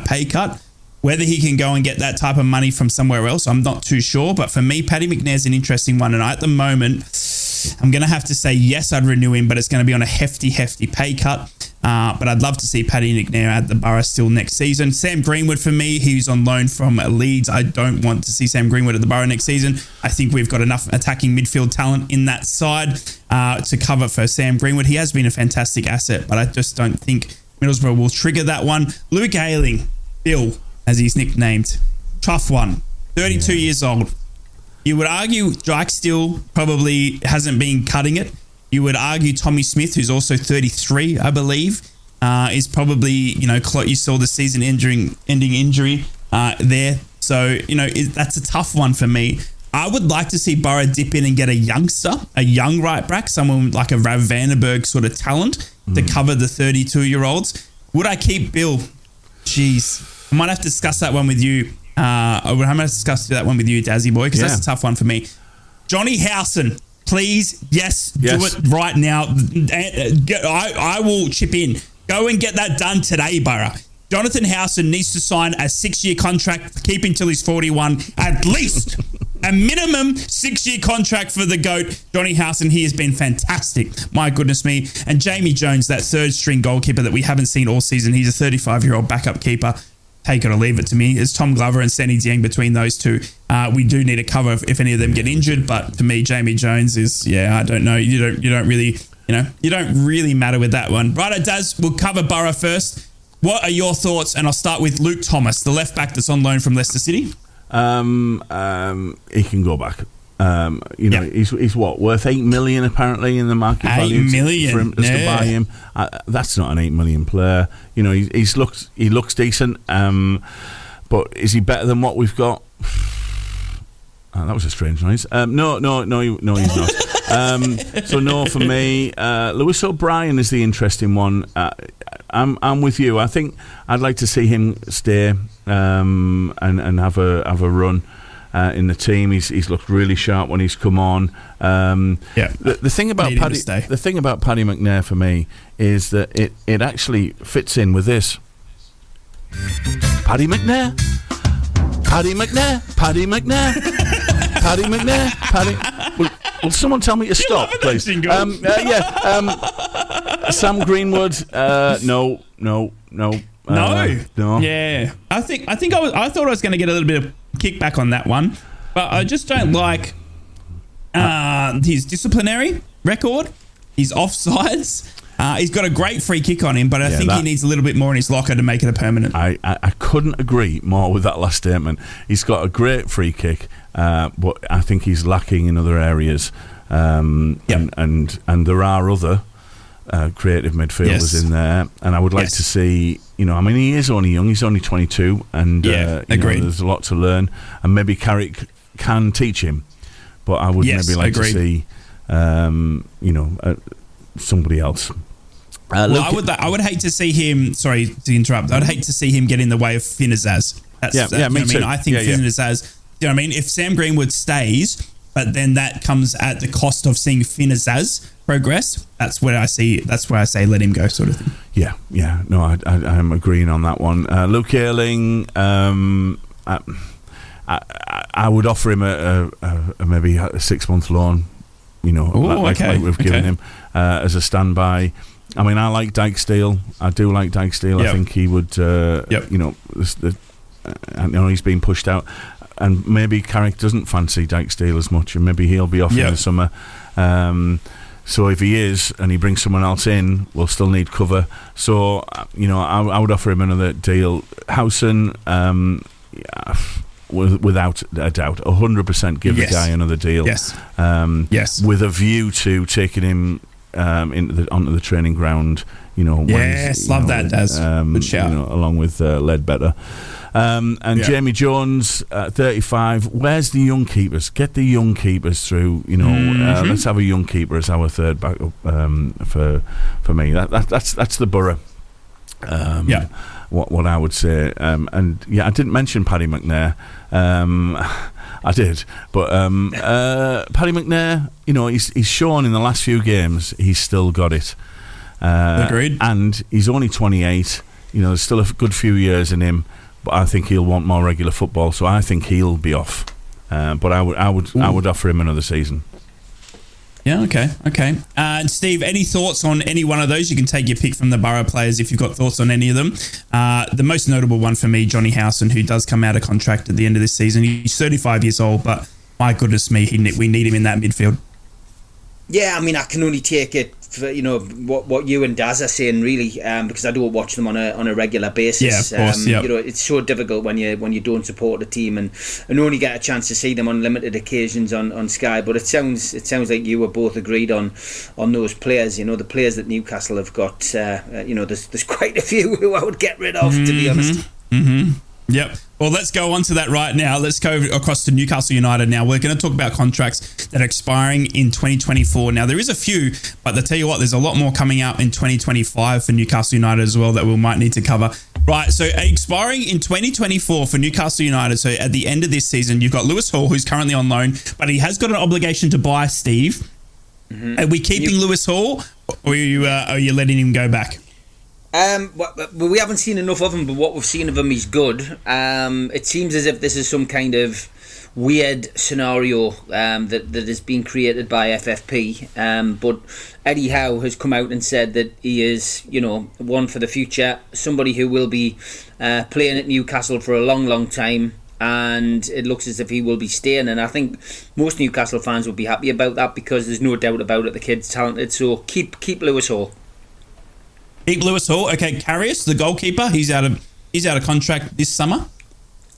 pay cut. Whether he can go and get that type of money from somewhere else, I'm not too sure. But for me, Paddy McNair's an interesting one. And at the moment, I'm going to have to say, yes, I'd renew him, but it's going to be on a hefty pay cut. But I'd love to see Paddy McNair at the Borough still next season. Sam Greenwood for me, he's on loan from Leeds. I don't want to see Sam Greenwood at the Borough next season. I think we've got enough attacking midfield talent in that side to cover for Sam Greenwood. He has been a fantastic asset, but I just don't think Middlesbrough will trigger that one. Luke Ayling, Bill, as he's nicknamed. Tough one. 32 years old. You would argue Dyke still probably hasn't been cutting it. You would argue Tommy Smith, who's also 33, I believe, is probably, you saw the season-ending injury there. So, that's a tough one for me. I would like to see Borough dip in and get a youngster, a young right back, someone like a Rav Vandenberg sort of talent to cover the 32-year-olds. Would I keep Bill? Jeez. I might have to discuss that one with you. I'm going to discuss that one with you, Dazzy boy, because that's a tough one for me. Johnny Howson, please, yes, do it right now. I will chip in. Go and get that done today, Borough. Jonathan Howson needs to sign a 6-year contract, keep until he's 41, at least. A minimum 6-year contract for the GOAT, Johnny Howson. He has been fantastic. My goodness me. And Jamie Jones, that third-string goalkeeper that we haven't seen all season. He's a 35-year-old backup keeper. Take it or leave it to me. It's Tom Glover and Senny Dieng between those two. We do need a cover if any of them get injured, but to me, Jamie Jones is, I don't know. You don't really matter with that one. Right, Daz, we'll cover Borough first. What are your thoughts? And I'll start with Luke Thomas, the left back that's on loan from Leicester City. He can go back. He's what, worth 8 million apparently in the market value. 8 million for him to buy him. That's not an 8 million player. He looks decent. But is he better than what we've got? That was a strange noise. No, he's not. So no for me. Lewis O'Brien is the interesting one. I'm with you. I think I'd like to see him stay and have a run in the team. He's looked really sharp when he's come on. The thing about Paddy McNair for me is that it actually fits in with this. Paddy McNair. Will someone tell me to stop, please? Sam Greenwood. No. Yeah, I thought I was going to get a little bit of kickback on that one, but I just don't like his disciplinary record, his offsides. He's got a great free kick on him, but I think he needs a little bit more in his locker to make it a permanent. I couldn't agree more with that last statement. He's got a great free kick, but I think he's lacking in other areas. And there are other creative midfielders in there, and I would like to see. He is only young. He's only 22, and there's a lot to learn, and maybe Carrick can teach him. But I would maybe like to see, somebody else. I would hate to see him. Sorry to interrupt. I'd hate to see him get in the way of Finn Azaz. Me too. I think Finn Azaz. If Sam Greenwood stays, but then that comes at the cost of seeing Finn Azaz progress. That's where I say let him go, sort of thing. Yeah. No, I'm agreeing on that one. Luke Ayling. I would offer him a maybe a 6-month loan. Like we've given him as a standby. I mean, I like Dykesdale. I do like Dykesdale. Yep. I think he would, you know, I know he's been pushed out, and maybe Carrick doesn't fancy Dykesdale as much, and maybe he'll be off in the summer. So if he is, and he brings someone else in, we'll still need cover. So, you know, I would offer him another deal. Howson, without a doubt, 100% give the guy another deal. Yes. With a view to taking him onto the training ground. You know, love that, Daz. Good shout. You know, along with Ledbetter. Jamie Jones, 35. Where's the young keepers? Get the young keepers through. You know, let's have a young keeper as our third backup for me. That's the Borough. What I would say. I didn't mention Paddy McNair. I did, but Paddy McNair, you know, he's shown in the last few games he's still got it. Agreed. And he's only 28. You know, there's still a good few years in him, but I think he'll want more regular football. So I think he'll be off. But I would offer him another season. Yeah, okay. Steve, any thoughts on any one of those? You can take your pick from the Borough players if you've got thoughts on any of them. The most notable one for me, Johnny Howson, who does come out of contract at the end of this season. He's 35 years old, but my goodness me, we need him in that midfield. Yeah, I mean, I can only take it for, you know, what you and Daz are saying, really, because I don't watch them on a regular basis. Yeah, of course. You know, it's so difficult when you don't support a team and only get a chance to see them on limited occasions on Sky. But it sounds like you were both agreed on those players. You know, the players that Newcastle have got. You know, there's quite a few who I would get rid of, to be honest. Yep. Well, let's go on to that right now. Let's go across to Newcastle United now. We're going to talk about contracts that are expiring in 2024. Now, there is a few, but I tell you what, there's a lot more coming out in 2025 for Newcastle United as well that we might need to cover. Right, so expiring in 2024 for Newcastle United. So at the end of this season, you've got Lewis Hall, who's currently on loan, but he has got an obligation to buy, Steve. Are we keeping Lewis Hall, or are you letting him go back? Well, we haven't seen enough of him, but what we've seen of him, he's good. It seems as if this is some kind of weird scenario that has been created by FFP. But Eddie Howe has come out and said that he is, you know, one for the future, somebody who will be playing at Newcastle for a long, long time. And it looks as if he will be staying, and I think most Newcastle fans will be happy about that, because there's no doubt about it, the kid's talented. So keep Lewis Hall. Keep Lewis Hall. Okay, Karius, the goalkeeper, he's out of contract this summer.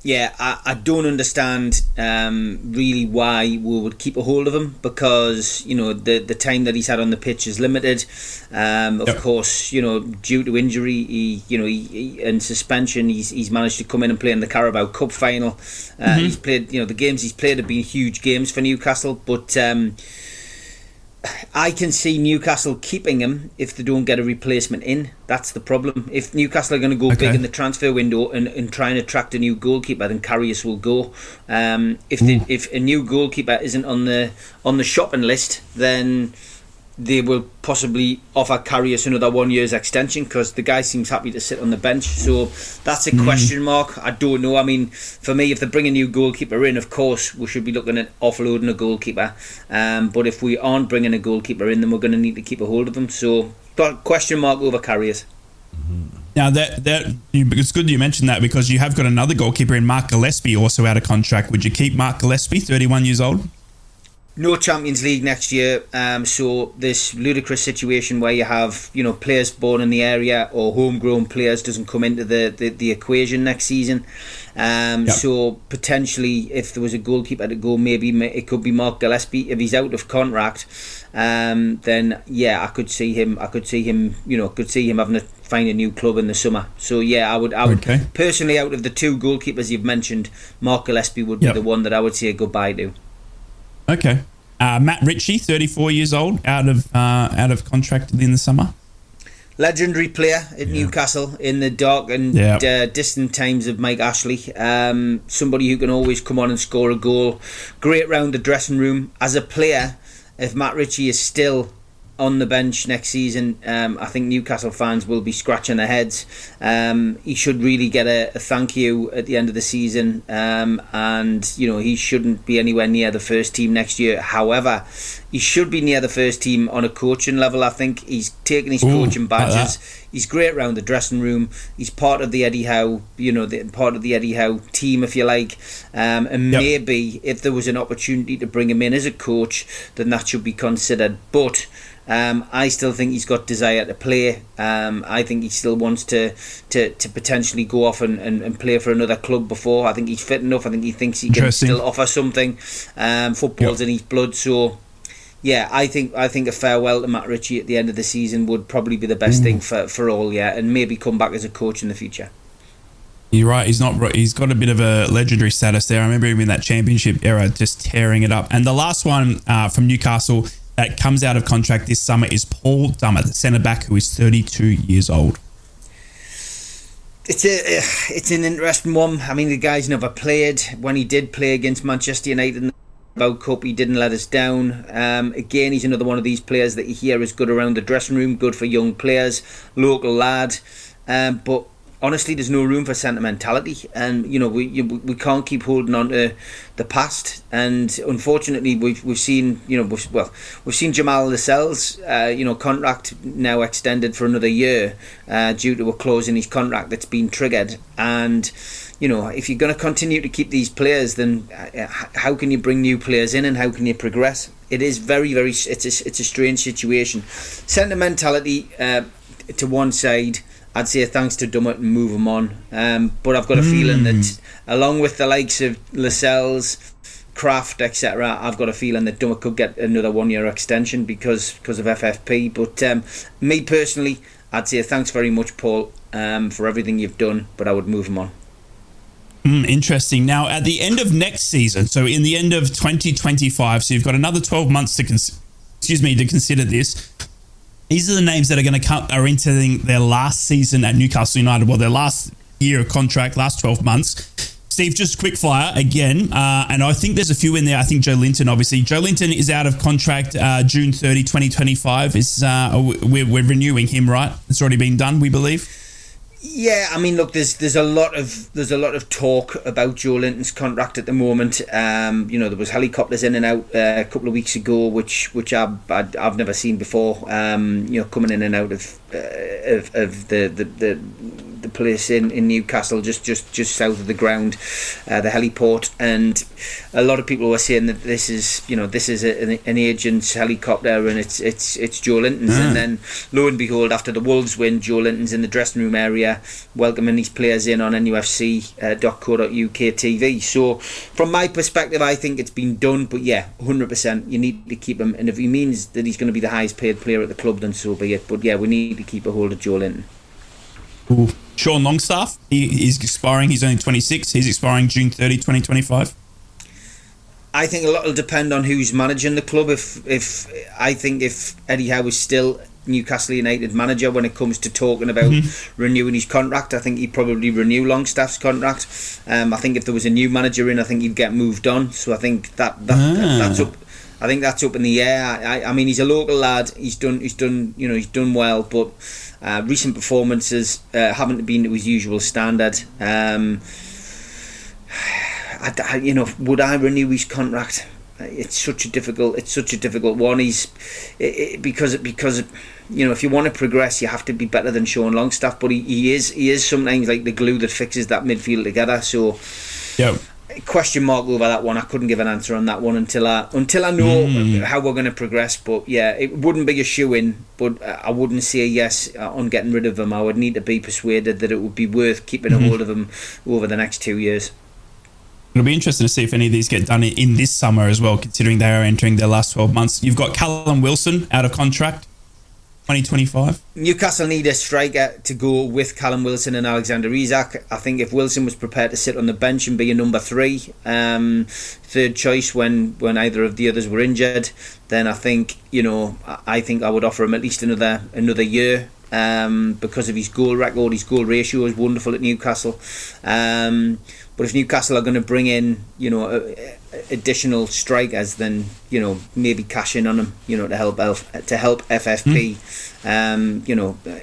Yeah, I don't understand really why we would keep a hold of him, because, you know, the time that he's had on the pitch is limited. Of course, you know, due to injury, he and suspension, he's managed to come in and play in the Carabao Cup final. He's played, you know, the games he's played have been huge games for Newcastle, but I can see Newcastle keeping him if they don't get a replacement in. That's the problem. If Newcastle are going to go big in the transfer window and try and attract a new goalkeeper, then Karius will go. If a new goalkeeper isn't on the shopping list, then they will possibly offer Karius another 1 year's extension, because the guy seems happy to sit on the bench. So that's a question mark. I don't know. I mean, for me, if they bring a new goalkeeper in, of course, we should be looking at offloading a goalkeeper. But if we aren't bringing a goalkeeper in, then we're going to need to keep a hold of him. So question mark over Karius. Now, it's good you mentioned that, because you have got another goalkeeper in Mark Gillespie also out of contract. Would you keep Mark Gillespie, 31 years old? No Champions League next year, so this ludicrous situation where you have, you know, players born in the area or homegrown players doesn't come into the equation next season. So potentially, if there was a goalkeeper to go, maybe it could be Mark Gillespie. If he's out of contract, then yeah, I could see him. You know, having to find a new club in the summer. So yeah, I would personally, out of the two goalkeepers you've mentioned, Mark Gillespie would be the one that I would say goodbye to. Okay. Matt Ritchie, 34 years old, out of contract in the summer. Legendary player at Newcastle in the dark and distant times of Mike Ashley. Somebody who can always come on and score a goal. Great round the dressing room. As a player, if Matt Ritchie is still on the bench next season, I think Newcastle fans will be scratching their heads. He should really get a thank you at the end of the season, and he shouldn't be anywhere near the first team next year. However, he should be near the first team on a coaching level. I think he's taken his coaching badges. He's great around the dressing room. He's part of the Eddie Howe, part of the Eddie Howe team, if you like. And maybe if there was an opportunity to bring him in as a coach, then that should be considered. But I still think he's got desire to play. I think he still wants to potentially go off and play for another club before. I think he's fit enough. I think he thinks he can still offer something. Football's in his blood, so. Yeah, I think a farewell to Matt Ritchie at the end of the season would probably be the best thing for all, and maybe come back as a coach in the future. You're right. He's got a bit of a legendary status there. I remember him in that championship era, just tearing it up. And the last one from Newcastle that comes out of contract this summer is Paul Dummett, the centre back, who is 32 years old. It's an interesting one. I mean, the guy's never played. When he did play against Manchester United in the Cup, he didn't let us down. Again, he's another one of these players that you hear is good around the dressing room, good for young players, local lad. But honestly, there's no room for sentimentality, and we can't keep holding on to the past. And unfortunately, we've seen we've seen Jamal Lascelles contract now extended for another year due to a clause in his contract that's been triggered. And if you're going to continue to keep these players, then how can you bring new players in and how can you progress? It is very, very. It's a strange situation. Sentimentality to one side. I'd say thanks to Dummett and move him on. But I've got a feeling that along with the likes of Lascelles, Kraft, etc., I've got a feeling that Dummett could get another 1 year extension because of FFP. But me personally, I'd say thanks very much, Paul, for everything you've done, but I would move him on. Interesting. Now, at the end of next season, so in the end of 2025, so you've got another 12 months to consider this. These are the names that are going to are entering their last season at Newcastle United. Well, their last year of contract, last 12 months. Steve, just quick fire again, and I think there's a few in there. I think Joe Linton, obviously. Joe Linton is out of contract June 30, 2025. We're renewing him, right? It's already been done, we believe. Yeah, I mean, look, there's a lot of talk about Joe Linton's contract at the moment. There was helicopters in and out a couple of weeks ago, which I've never seen before. Coming in and out of the place in Newcastle, just south of the ground, the heliport, and a lot of people were saying that this is an agent's helicopter and it's Joe Linton's. And then lo and behold, after the Wolves win, Joe Linton's in the dressing room area welcoming these players in on nufc.co.uk TV. So from my perspective, I think it's been done, but yeah, 100% you need to keep him, and if he means that he's going to be the highest paid player at the club, then so be it. But yeah, we need to keep a hold of Joe Linton. Ooh. Sean Longstaff, he's expiring. He's only 26. He's expiring June 30, 2025. I think a lot will depend on who's managing the club. If Eddie Howe is still Newcastle United manager when it comes to talking about renewing his contract, I think he'd probably renew Longstaff's contract. I think if there was a new manager in, I think he'd get moved on. So I think that's up. I think that's up in the air. I mean, he's a local lad. He's done well, but recent performances haven't been to his usual standard. Would I renew his contract? It's such a difficult one. Because if you want to progress, you have to be better than Sean Longstaff. But he is sometimes like the glue that fixes that midfield together. So, yeah. Question mark over that one. I couldn't give an answer on that one until I know how we're going to progress. But yeah, it wouldn't be a shoe-in, but I wouldn't say yes on getting rid of him. I would need to be persuaded that it would be worth keeping a hold of him over the next 2 years. It'll be interesting to see if any of these get done in this summer as well, considering they are entering their last 12 months. You've got Callum Wilson out of contract, 2025. Newcastle need a striker to go with Callum Wilson and Alexander Isak. I think if Wilson was prepared to sit on the bench and be a number 3, third choice when either of the others were injured, then I think I would offer him at least another year. Because of his goal record, his goal ratio is wonderful at Newcastle. But if Newcastle are going to bring in, additional strikers, then maybe cash in on him, to help FFP.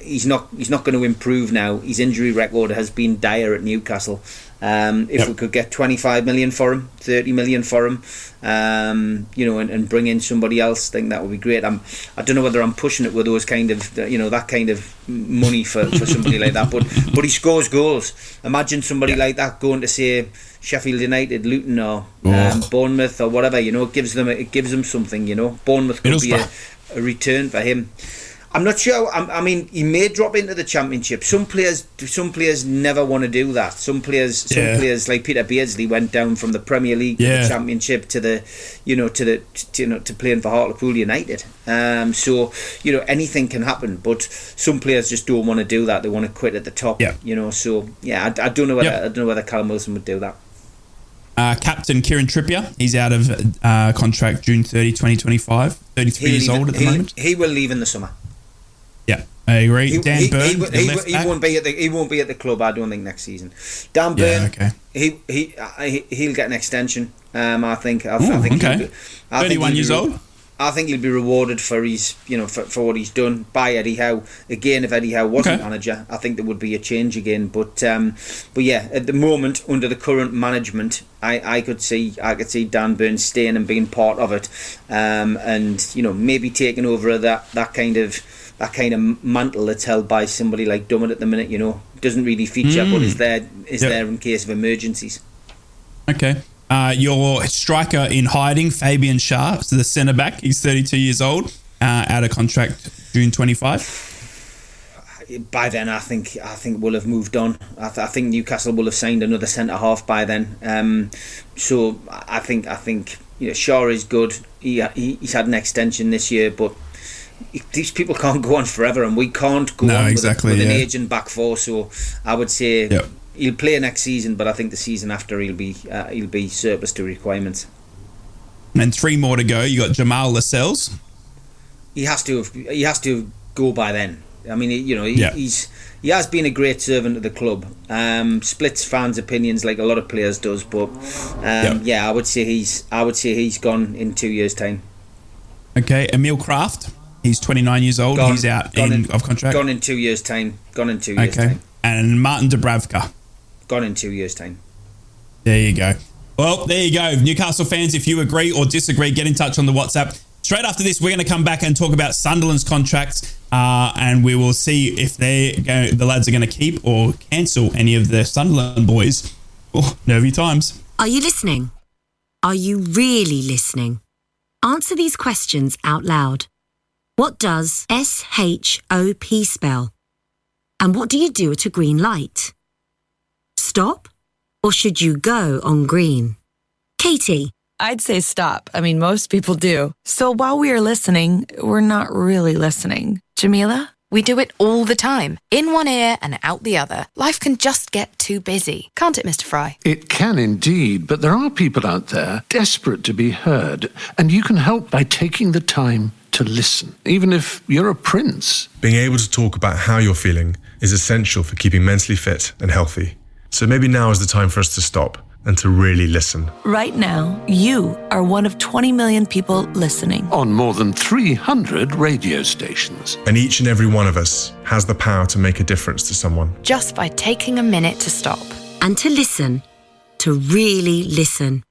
He's not going to improve now. His injury record has been dire at Newcastle. If we could get 25 million for him, 30 million for him, and bring in somebody else, I think that would be great. I don't know whether I'm pushing it with those kind of, that kind of money for somebody like that, but he scores goals. Imagine somebody like that going to, say, Sheffield United, Luton, or Bournemouth, or whatever. It gives them something. Bournemouth could be a return for him. I'm not sure. I mean, he may drop into the Championship. Some players never want to do that. Some players like Peter Beardsley went down from the Premier League to the Championship to the, to playing for Hartlepool United. So anything can happen. But some players just don't want to do that. They want to quit at the top. I don't know whether Callum Wilson would do that. Captain Kieran Trippier, he's out of contract June 30, 2025. 33 years old at the moment. He will leave in the summer. Yeah, I agree. Dan Burn, he won't be at the club, I don't think, next season. Dan Burn, he'll get an extension. I think. I think 31 years old. I think he'll be rewarded for his, for what he's done by Eddie Howe. Again, if Eddie Howe wasn't manager, I think there would be a change again. But yeah, at the moment, under the current management, I could see Dan Burn staying and being part of it, and maybe taking over that kind of mantle that's held by somebody like Dummett at the minute. Doesn't really feature, but is there in case of emergencies. Okay. Your striker in hiding, Fabian Schär, so the centre back. He's 32 years old, out of contract June 25. By then, I think we'll have moved on. I think Newcastle will have signed another centre half by then. So I think Schär is good. He's had an extension this year, but these people can't go on forever, and we can't go on with an aging back four. So I would say. Yep. He'll play next season, but I think the season after he'll be surplus to requirements. And 3 more to go. You got Jamal Lascelles. He has to go by then. I mean, he has been a great servant to the club. Splits fans' opinions like a lot of players does, but I would say he's gone in 2 years' time. Okay, Emil Kraft. He's 29 years old. He's out of contract. Gone in 2 years' time. Time. And Martin Dubravka. Gone in 2 years' time. There you go. Well, there you go. Newcastle fans, if you agree or disagree, get in touch on the WhatsApp. Straight after this, we're going to come back and talk about Sunderland's contracts, and we will see if the lads are going to keep or cancel any of the Sunderland boys. Oh, nervy times. Are you listening? Are you really listening? Answer these questions out loud. What does SHOP spell? And what do you do at a green light? Stop? Or should you go on green? Katie? I'd say stop. I mean, most people do. So while we are listening, we're not really listening. Jamila? We do it all the time. In one ear and out the other. Life can just get too busy. Can't it, Mr. Fry? It can indeed, but there are people out there desperate to be heard. And you can help by taking the time to listen, even if you're a prince. Being able to talk about how you're feeling is essential for keeping mentally fit and healthy. So maybe now is the time for us to stop and to really listen. Right now, you are one of 20 million people listening. On more than 300 radio stations. And each and every one of us has the power to make a difference to someone. Just by taking a minute to stop. And to listen. To really listen.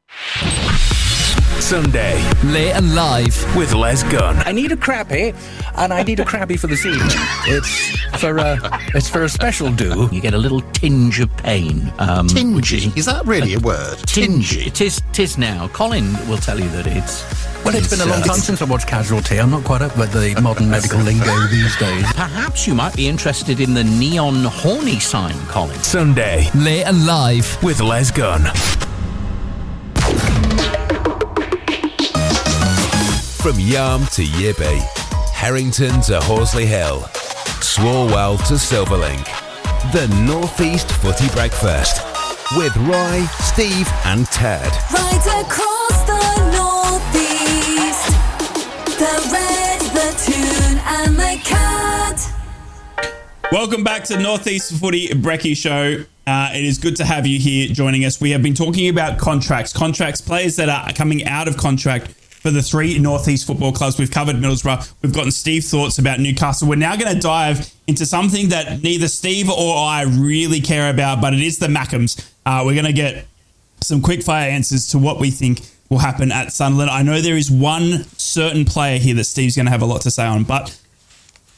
Sunday, late and live with Les Gunn. I need a crappie, and I need a crappie for this evening. It's for a special do. You get a little tinge of pain. Tingy? Is that really a word? Tingy. It is now. Colin will tell you that it's... Well, it's been a long time since I watched Casualty. I'm not quite up with the modern medical lingo these days. Perhaps you might be interested in the neon horny sign, Colin. Sunday, late and live with Les Gunn. From Yarm to Yibby, Harrington to Horsley Hill, Swarwell to Silverlink, the North East Footy Breakfast with Roy, Steve and Ted. Right across the North East, the Red, the Toon and the Cat. Welcome back to North East Footy Brekky Show. It is good to have you here joining us. We have been talking about contracts, players that are coming out of contract for the 3 North East football clubs. We've covered Middlesbrough. We've gotten Steve's thoughts about Newcastle. We're now going to dive into something that neither Steve or I really care about, but it is the Mackems. We're going to get some quick fire answers to what we think will happen at Sunderland. I know there is one certain player here that Steve's going to have a lot to say on, but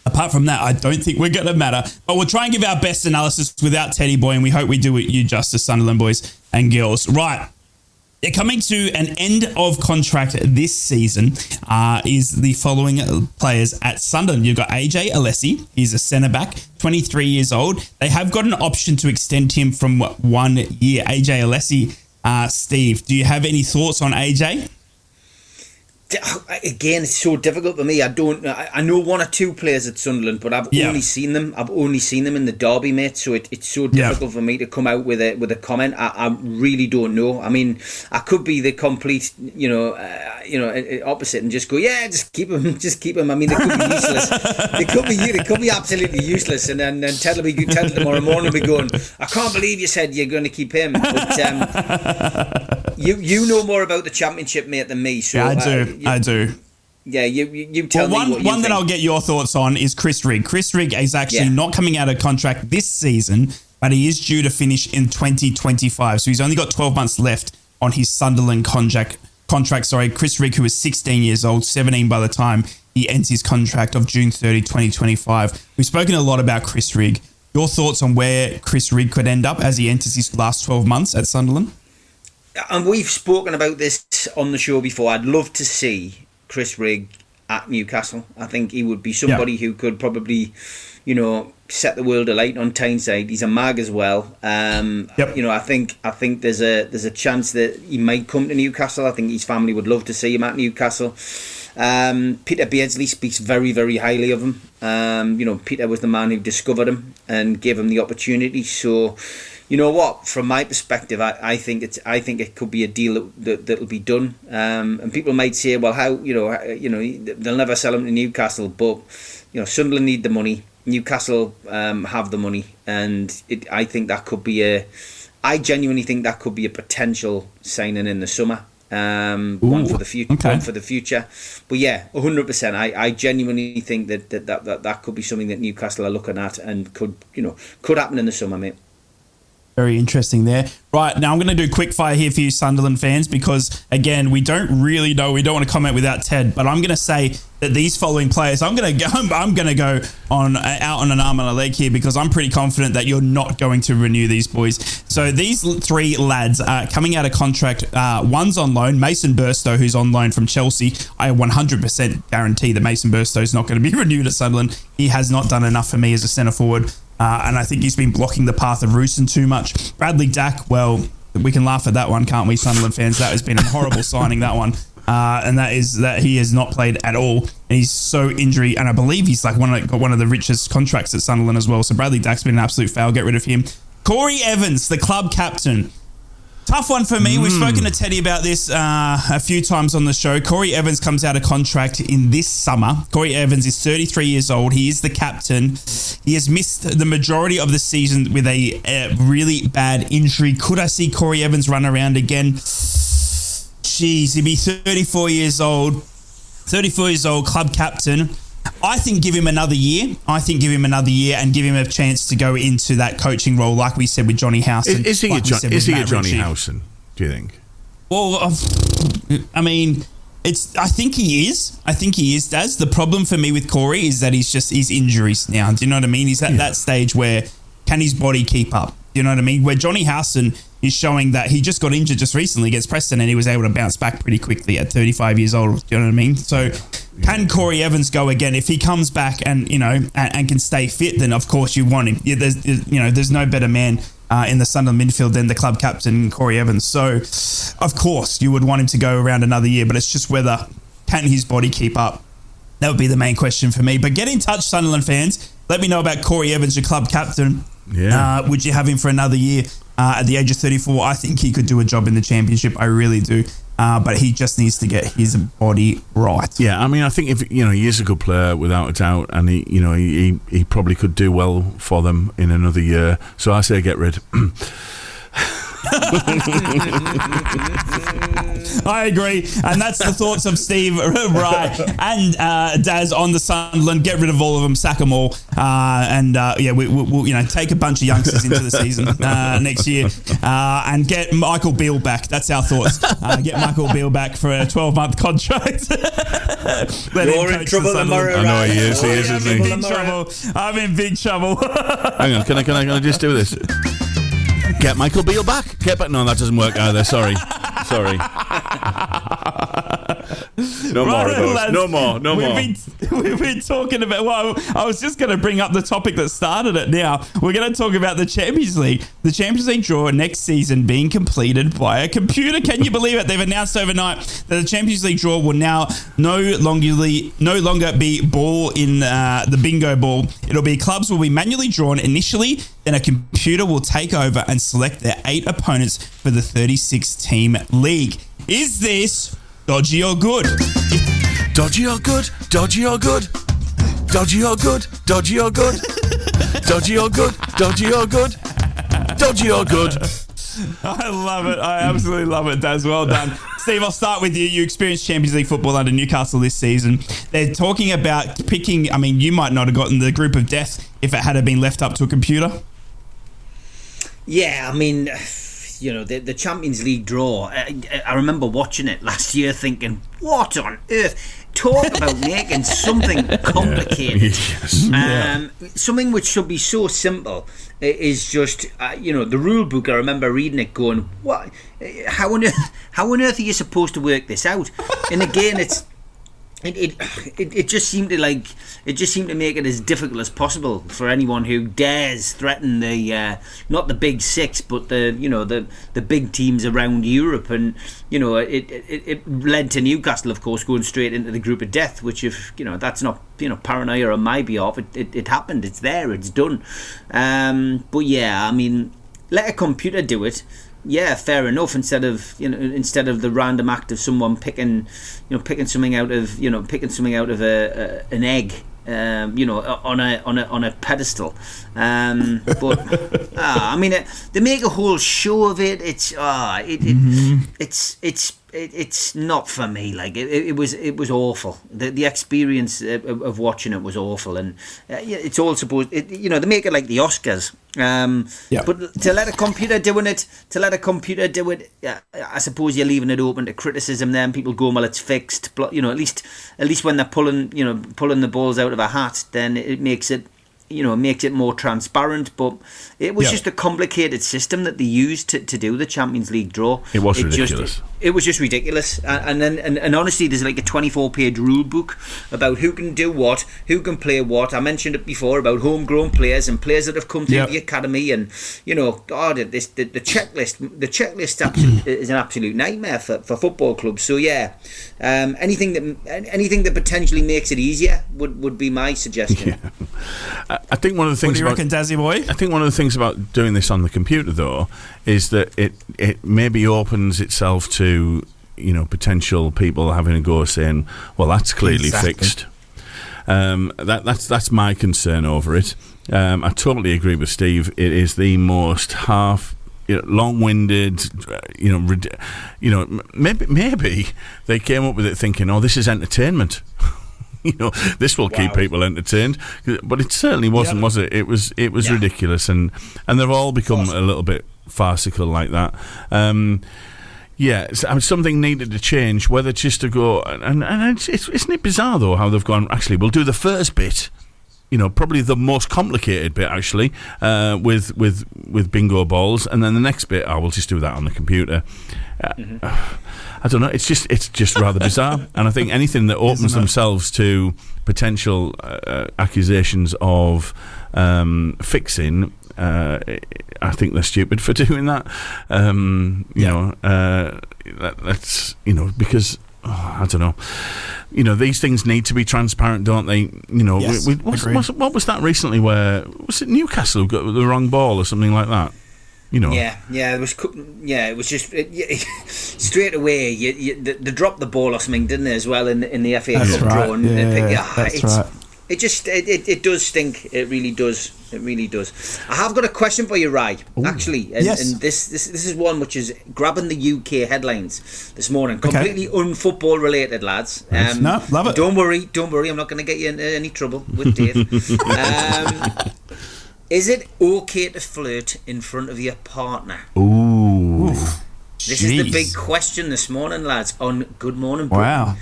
apart from that, I don't think we're going to matter. But we'll try and give our best analysis without Teddy Boy, and we hope we do it you justice, Sunderland boys and girls. Right. They're coming to an end of contract this season is the following players at Sunderland. You've got AJ Alessi. He's a centre-back, 23 years old. They have got an option to extend him from 1 year. AJ Alessi, Steve, do you have any thoughts on AJ? Again, it's so difficult for me. I know 1 or 2 players at Sunderland, but I've only seen them. I've only seen them in the derby, mate. So it's so difficult for me to come out with a comment. I really don't know. I mean, I could be the complete, opposite and just go, just keep him. I mean, they could be useless. they could be absolutely useless, and then tell them tomorrow morning, be going, I can't believe you said you're going to keep him. But you know more about the Championship, mate, than me. So I do. Yeah, you tell me what you one think. that I'll get your thoughts on is Chris Rigg. Chris Rigg is actually not coming out of contract this season, but he is due to finish in 2025. So he's only got 12 months left on his Sunderland contract. Chris Rigg, who is 16 years old, 17 by the time he ends his contract of June 30, 2025. We've spoken a lot about Chris Rigg. Your thoughts on where Chris Rigg could end up as he enters his last 12 months at Sunderland? And we've spoken about this on the show before. I'd love to see Chris Rigg at Newcastle. I think he would be somebody who could probably, set the world alight on Tyneside. He's a mag as well. I think there's a chance that he might come to Newcastle. I think his family would love to see him at Newcastle. Peter Beardsley speaks very, very highly of him. Peter was the man who discovered him and gave him the opportunity. So, you know what? From my perspective, I think it could be a deal that'll be done. And people might say, well, how they'll never sell him to Newcastle, but Sunderland need the money. Newcastle have the money, and I think that could be I genuinely think that could be a potential signing in the summer. One for the future. But 100%. I genuinely think that could be something that Newcastle are looking at and could happen in the summer, mate. Very interesting there. Right, now I'm going to do quick fire here for you Sunderland fans because, again, we don't really know. We don't want to comment without Ted, but I'm going to say that these following players, I'm going to go out on an arm and a leg here because I'm pretty confident that you're not going to renew these boys. So these 3 lads are coming out of contract. One's on loan, Mason Burstow, who's on loan from Chelsea. I 100% guarantee that Mason Burstow is not going to be renewed at Sunderland. He has not done enough for me as a centre forward. And I think he's been blocking the path of Roosen too much. Bradley Dack, well, we can laugh at that one, can't we, Sunderland fans? That has been a horrible signing, that one. And that is that he has not played at all. And he's so injury, and I believe he's got one of the richest contracts at Sunderland as well. So Bradley Dack's been an absolute fail. Get rid of him. Corey Evans, the club captain. Tough one for me. We've spoken to Teddy about this a few times on the show. Corey Evans comes out of contract in this summer. Corey Evans is 33 years old. He is the captain. He has missed the majority of the season with a really bad injury. Could I see Corey Evans run around again? Jeez, he'd be 34 years old. 34 years old, club captain. I think give him another year. And give him a chance to go into that coaching role, like we said with Johnny Howson. Is he a Johnny Howson, do you think? Well, I mean, I think he is. Daz. The problem for me with Corey is that he's injuries now. Do you know what I mean? He's at that stage where can his body keep up? Do you know what I mean? Where Johnny Howson is showing that he just got injured just recently against Preston and he was able to bounce back pretty quickly at 35 years old. Do you know what I mean? So can Corey Evans go again? If he comes back and and can stay fit, then of course you want him. There's no better man in the Sunderland midfield than the club captain Corey Evans. So of course you would want him to go around another year, but it's just whether can his body keep up. That would be the main question for me. But get in touch, Sunderland fans. Let me know about Corey Evans, your club captain. Yeah. Would you have him for another year? At the age of 34, I think he could do a job in the Championship. I really do. but he just needs to get his body right. Yeah, I mean, I think if he is a good player without a doubt, and he probably could do well for them in another year. So I say get rid. I agree, and that's the thoughts of Steve, Rye, and Daz on the Sunderland. Get rid of all of them, sack them all, we'll take a bunch of youngsters into the season next year, and get Michael Beale back. That's our thoughts. Get Michael Beale back for a 12-month contract. You're in trouble tomorrow. I know he is. He is, isn't he? I'm in big trouble. Hang on, can I just do this? Get Michael Beale back. No, that doesn't work either. Sorry. No more of those. Lads, no more. We've been talking about. Well, I was just going to bring up the topic that started it. Now we're going to talk about the Champions League. The Champions League draw next season being completed by a computer. Can you believe it? They've announced overnight that the Champions League draw will now no longer be ball in the bingo ball. It'll be clubs will be manually drawn initially. Then a computer will take over and select their 8 opponents for the 36-team league. Is this dodgy or good? Dodgy or good? Dodgy or good? Dodgy or good? Dodgy or good? Dodgy or good? Dodgy or good? Dodgy or good? I love it. I absolutely love it, Daz. Well done. Steve, I'll start with you. You experienced Champions League football under Newcastle this season. They're talking about picking, I mean, you might not have gotten the group of death if it had been left up to a computer. Yeah, I mean, the Champions League draw, I remember watching it last year thinking, what on earth? Talk about making something complicated. Something which should be so simple is just, the rule book. I remember reading it going, what? How on earth are you supposed to work this out? And again, it just seemed to make it as difficult as possible for anyone who dares threaten the not the big six but the big teams around Europe. And it led to Newcastle, of course, going straight into the group of death, which, if that's not paranoia on my behalf, it happened. It's there, it's done. But yeah, I mean, let a computer do it. Yeah, fair enough. Instead of the random act of someone picking something out of an egg, on a pedestal. But I mean, they make a whole show of it. It's not for me. Like it was awful. The experience of watching it was awful, and it's all supposed. They make it like the Oscars. But to let a computer do it, I suppose you're leaving it open to criticism. Then people go, well, it's fixed. But at least when they're pulling the balls out of a hat, then it makes it. It makes it more transparent, but it was just a complicated system that they used to do the Champions League draw. It was ridiculous. It was just ridiculous, and honestly, there's like a 24-page rule book about who can do what, who can play what. I mentioned it before about homegrown players and players that have come through the academy, and the checklist is an absolute nightmare for football clubs. So anything that potentially makes it easier would be my suggestion. Yeah. I think one of the things. What do you reckon, Dazzy boy? I think one of the things about doing this on the computer, though, is that it maybe opens itself to potential people having a go, saying, "Well, that's clearly fixed." That's my concern over it. I totally agree with Steve. It is the most long-winded. Maybe they came up with it thinking, "Oh, this is entertainment." This will keep people entertained, but it certainly wasn't, was it? It was ridiculous, and they've all become a little bit farcical like that. Something needed to change. Whether just to go and isn't it bizarre though how they've gone? Actually, we'll do the first bit. Probably the most complicated bit actually, with bingo balls, and then the next bit, we'll just do that on the computer. I don't know. It's just rather bizarre, and I think anything that opens themselves to potential accusations of fixing, I think they're stupid for doing that. That's because. I don't know. These things need to be transparent, don't they? Yes, what was that recently? Where was it? Newcastle who got the wrong ball or something like that? you know. Yeah, it was just straight away. They dropped the ball or something, didn't they, as well in the FA Cup draw? And That's right. It just it does stink. It really does. It really does. I have got a question for you, Rai. Actually, and this is one which is grabbing the UK headlines this morning. Completely unfootball related, lads. No, love it. Don't worry. I'm not going to get you in any trouble with Dave. Is it okay to flirt in front of your partner? Ooh. This is the big question this morning, lads, on Good Morning Britain. Wow.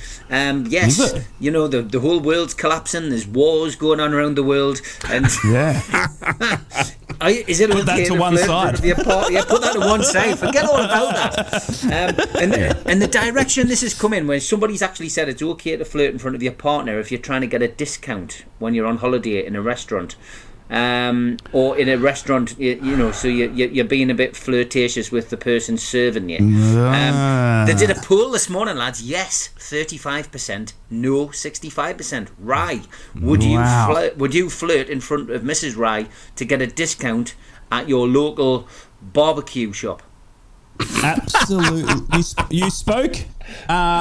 Yes, you know, the whole world's collapsing. There's wars going on around the world. And is it put that to one side? Put that to one side. Forget all about that. And the direction this has come in, when somebody's actually said it's okay to flirt in front of your partner if you're trying to get a discount when you're on holiday in a restaurant. Or in a restaurant, you know, so you're being a bit flirtatious with the person serving you. They did a poll this morning, lads. Yes, 35%. No, 65%. Rai, would you flirt in front of Mrs. Rai to get a discount at your local barbecue shop? Absolutely. You spoke,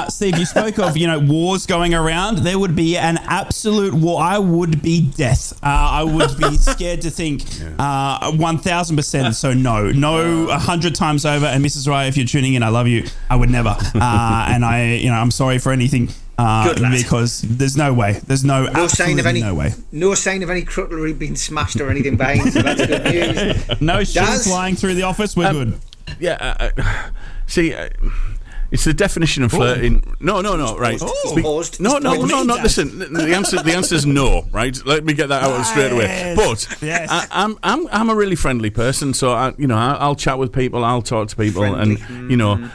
Steve, you spoke of, you know, wars going around. There would be an absolute war. I would be death. I would be scared to think 1,000%. So no, 100 times over. And Mrs. Rai, if you're tuning in, I love you. I would never. And I'm sorry for anything. Because there's no way. There's no sign of any way. No sign of any cutlery being smashed or anything behind. So that's good news. No shit flying through the office. We're good. Yeah, see, it's the definition of flirting. No, right. Paused. No, listen, the answer's no, right? Let me get that out straight away. But I'm a really friendly person, so I'll chat with people, I'll talk to people, and you know.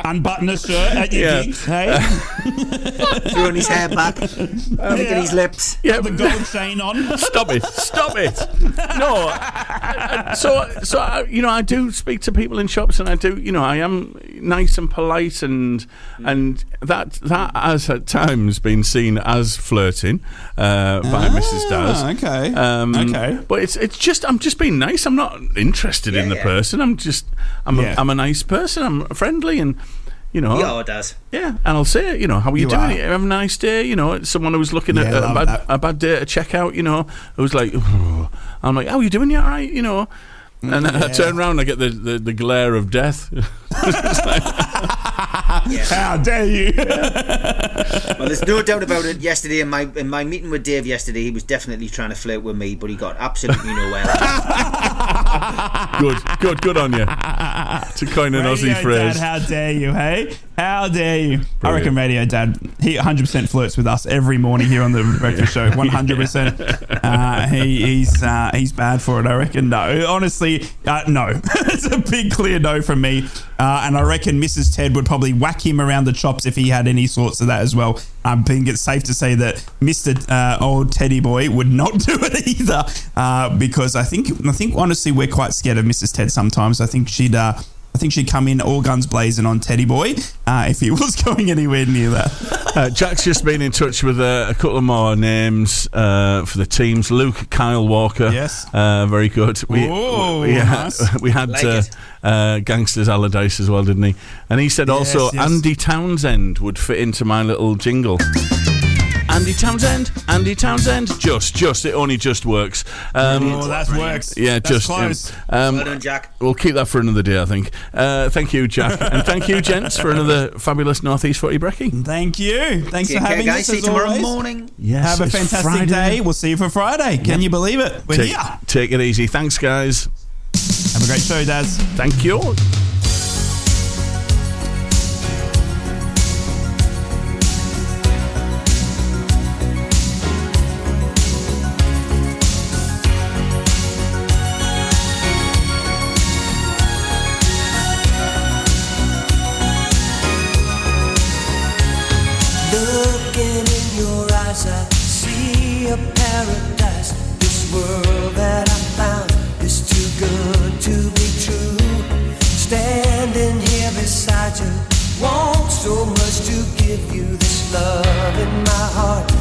Unbutton a shirt at your gigs, hey? Throwing his hair back, licking his lips. Yeah, the gold chain on. Stop it! No. So I do speak to people in shops, and I do, I am nice and polite, and that has at times been seen as flirting by Mrs. Daz. Okay. Okay. But it's just I'm just being nice. I'm not interested in the person. I'm a nice person. I'm friendly, and Yeah, it does. Yeah, and I'll say, how are you doing? Have a nice day. Someone who was looking at a bad day at checkout, who was like, I'm like, how are you doing? You all right? And I turn around and I get the glare of death. How dare you? Well, there's no doubt about it. Yesterday, in my meeting with Dave yesterday, he was definitely trying to flirt with me, but he got absolutely nowhere. Good on you. To coin an Radio Aussie phrase. Dad, how dare you, hey? How dare you? Brilliant. I reckon Radio Dad, he 100% flirts with us every morning here on the breakfast show. 100%. He's bad for it, I reckon. No, honestly, no. It's a big clear no from me. And I reckon Mrs. Ted would probably whack him around the chops if he had any sorts of that as well. I think it's safe to say that Mr. Old Teddy Boy would not do it either, because I think honestly we're quite scared of Mrs. Ted sometimes. I think she'd come in all guns blazing on Teddy Boy if he was going anywhere near that. Jack's just been in touch with a couple of more names for the teams. Luke, Kyle Walker. Yes. Very good. Nice. We had Gangsters Allardyce as well, didn't he? And he said also Andy Townsend would fit into my little jingle. Andy Townsend, just it only just works. That works. Yeah, that's just close. Well done, Jack. We'll keep that for another day, I think. Thank you, Jack, and thank you, gents, for another fabulous North East Footy Brekky. Thank you. Thanks for having us. See you tomorrow morning. Yes, have a fantastic day. We'll see you for Friday. Can you believe it? We're here. Take it easy. Thanks, guys. Have a great show, Daz. Thank you. Looking in your eyes, I see a paradise. This world that I found is too good to be true. Standing here beside you, want so much to give you this love in my heart.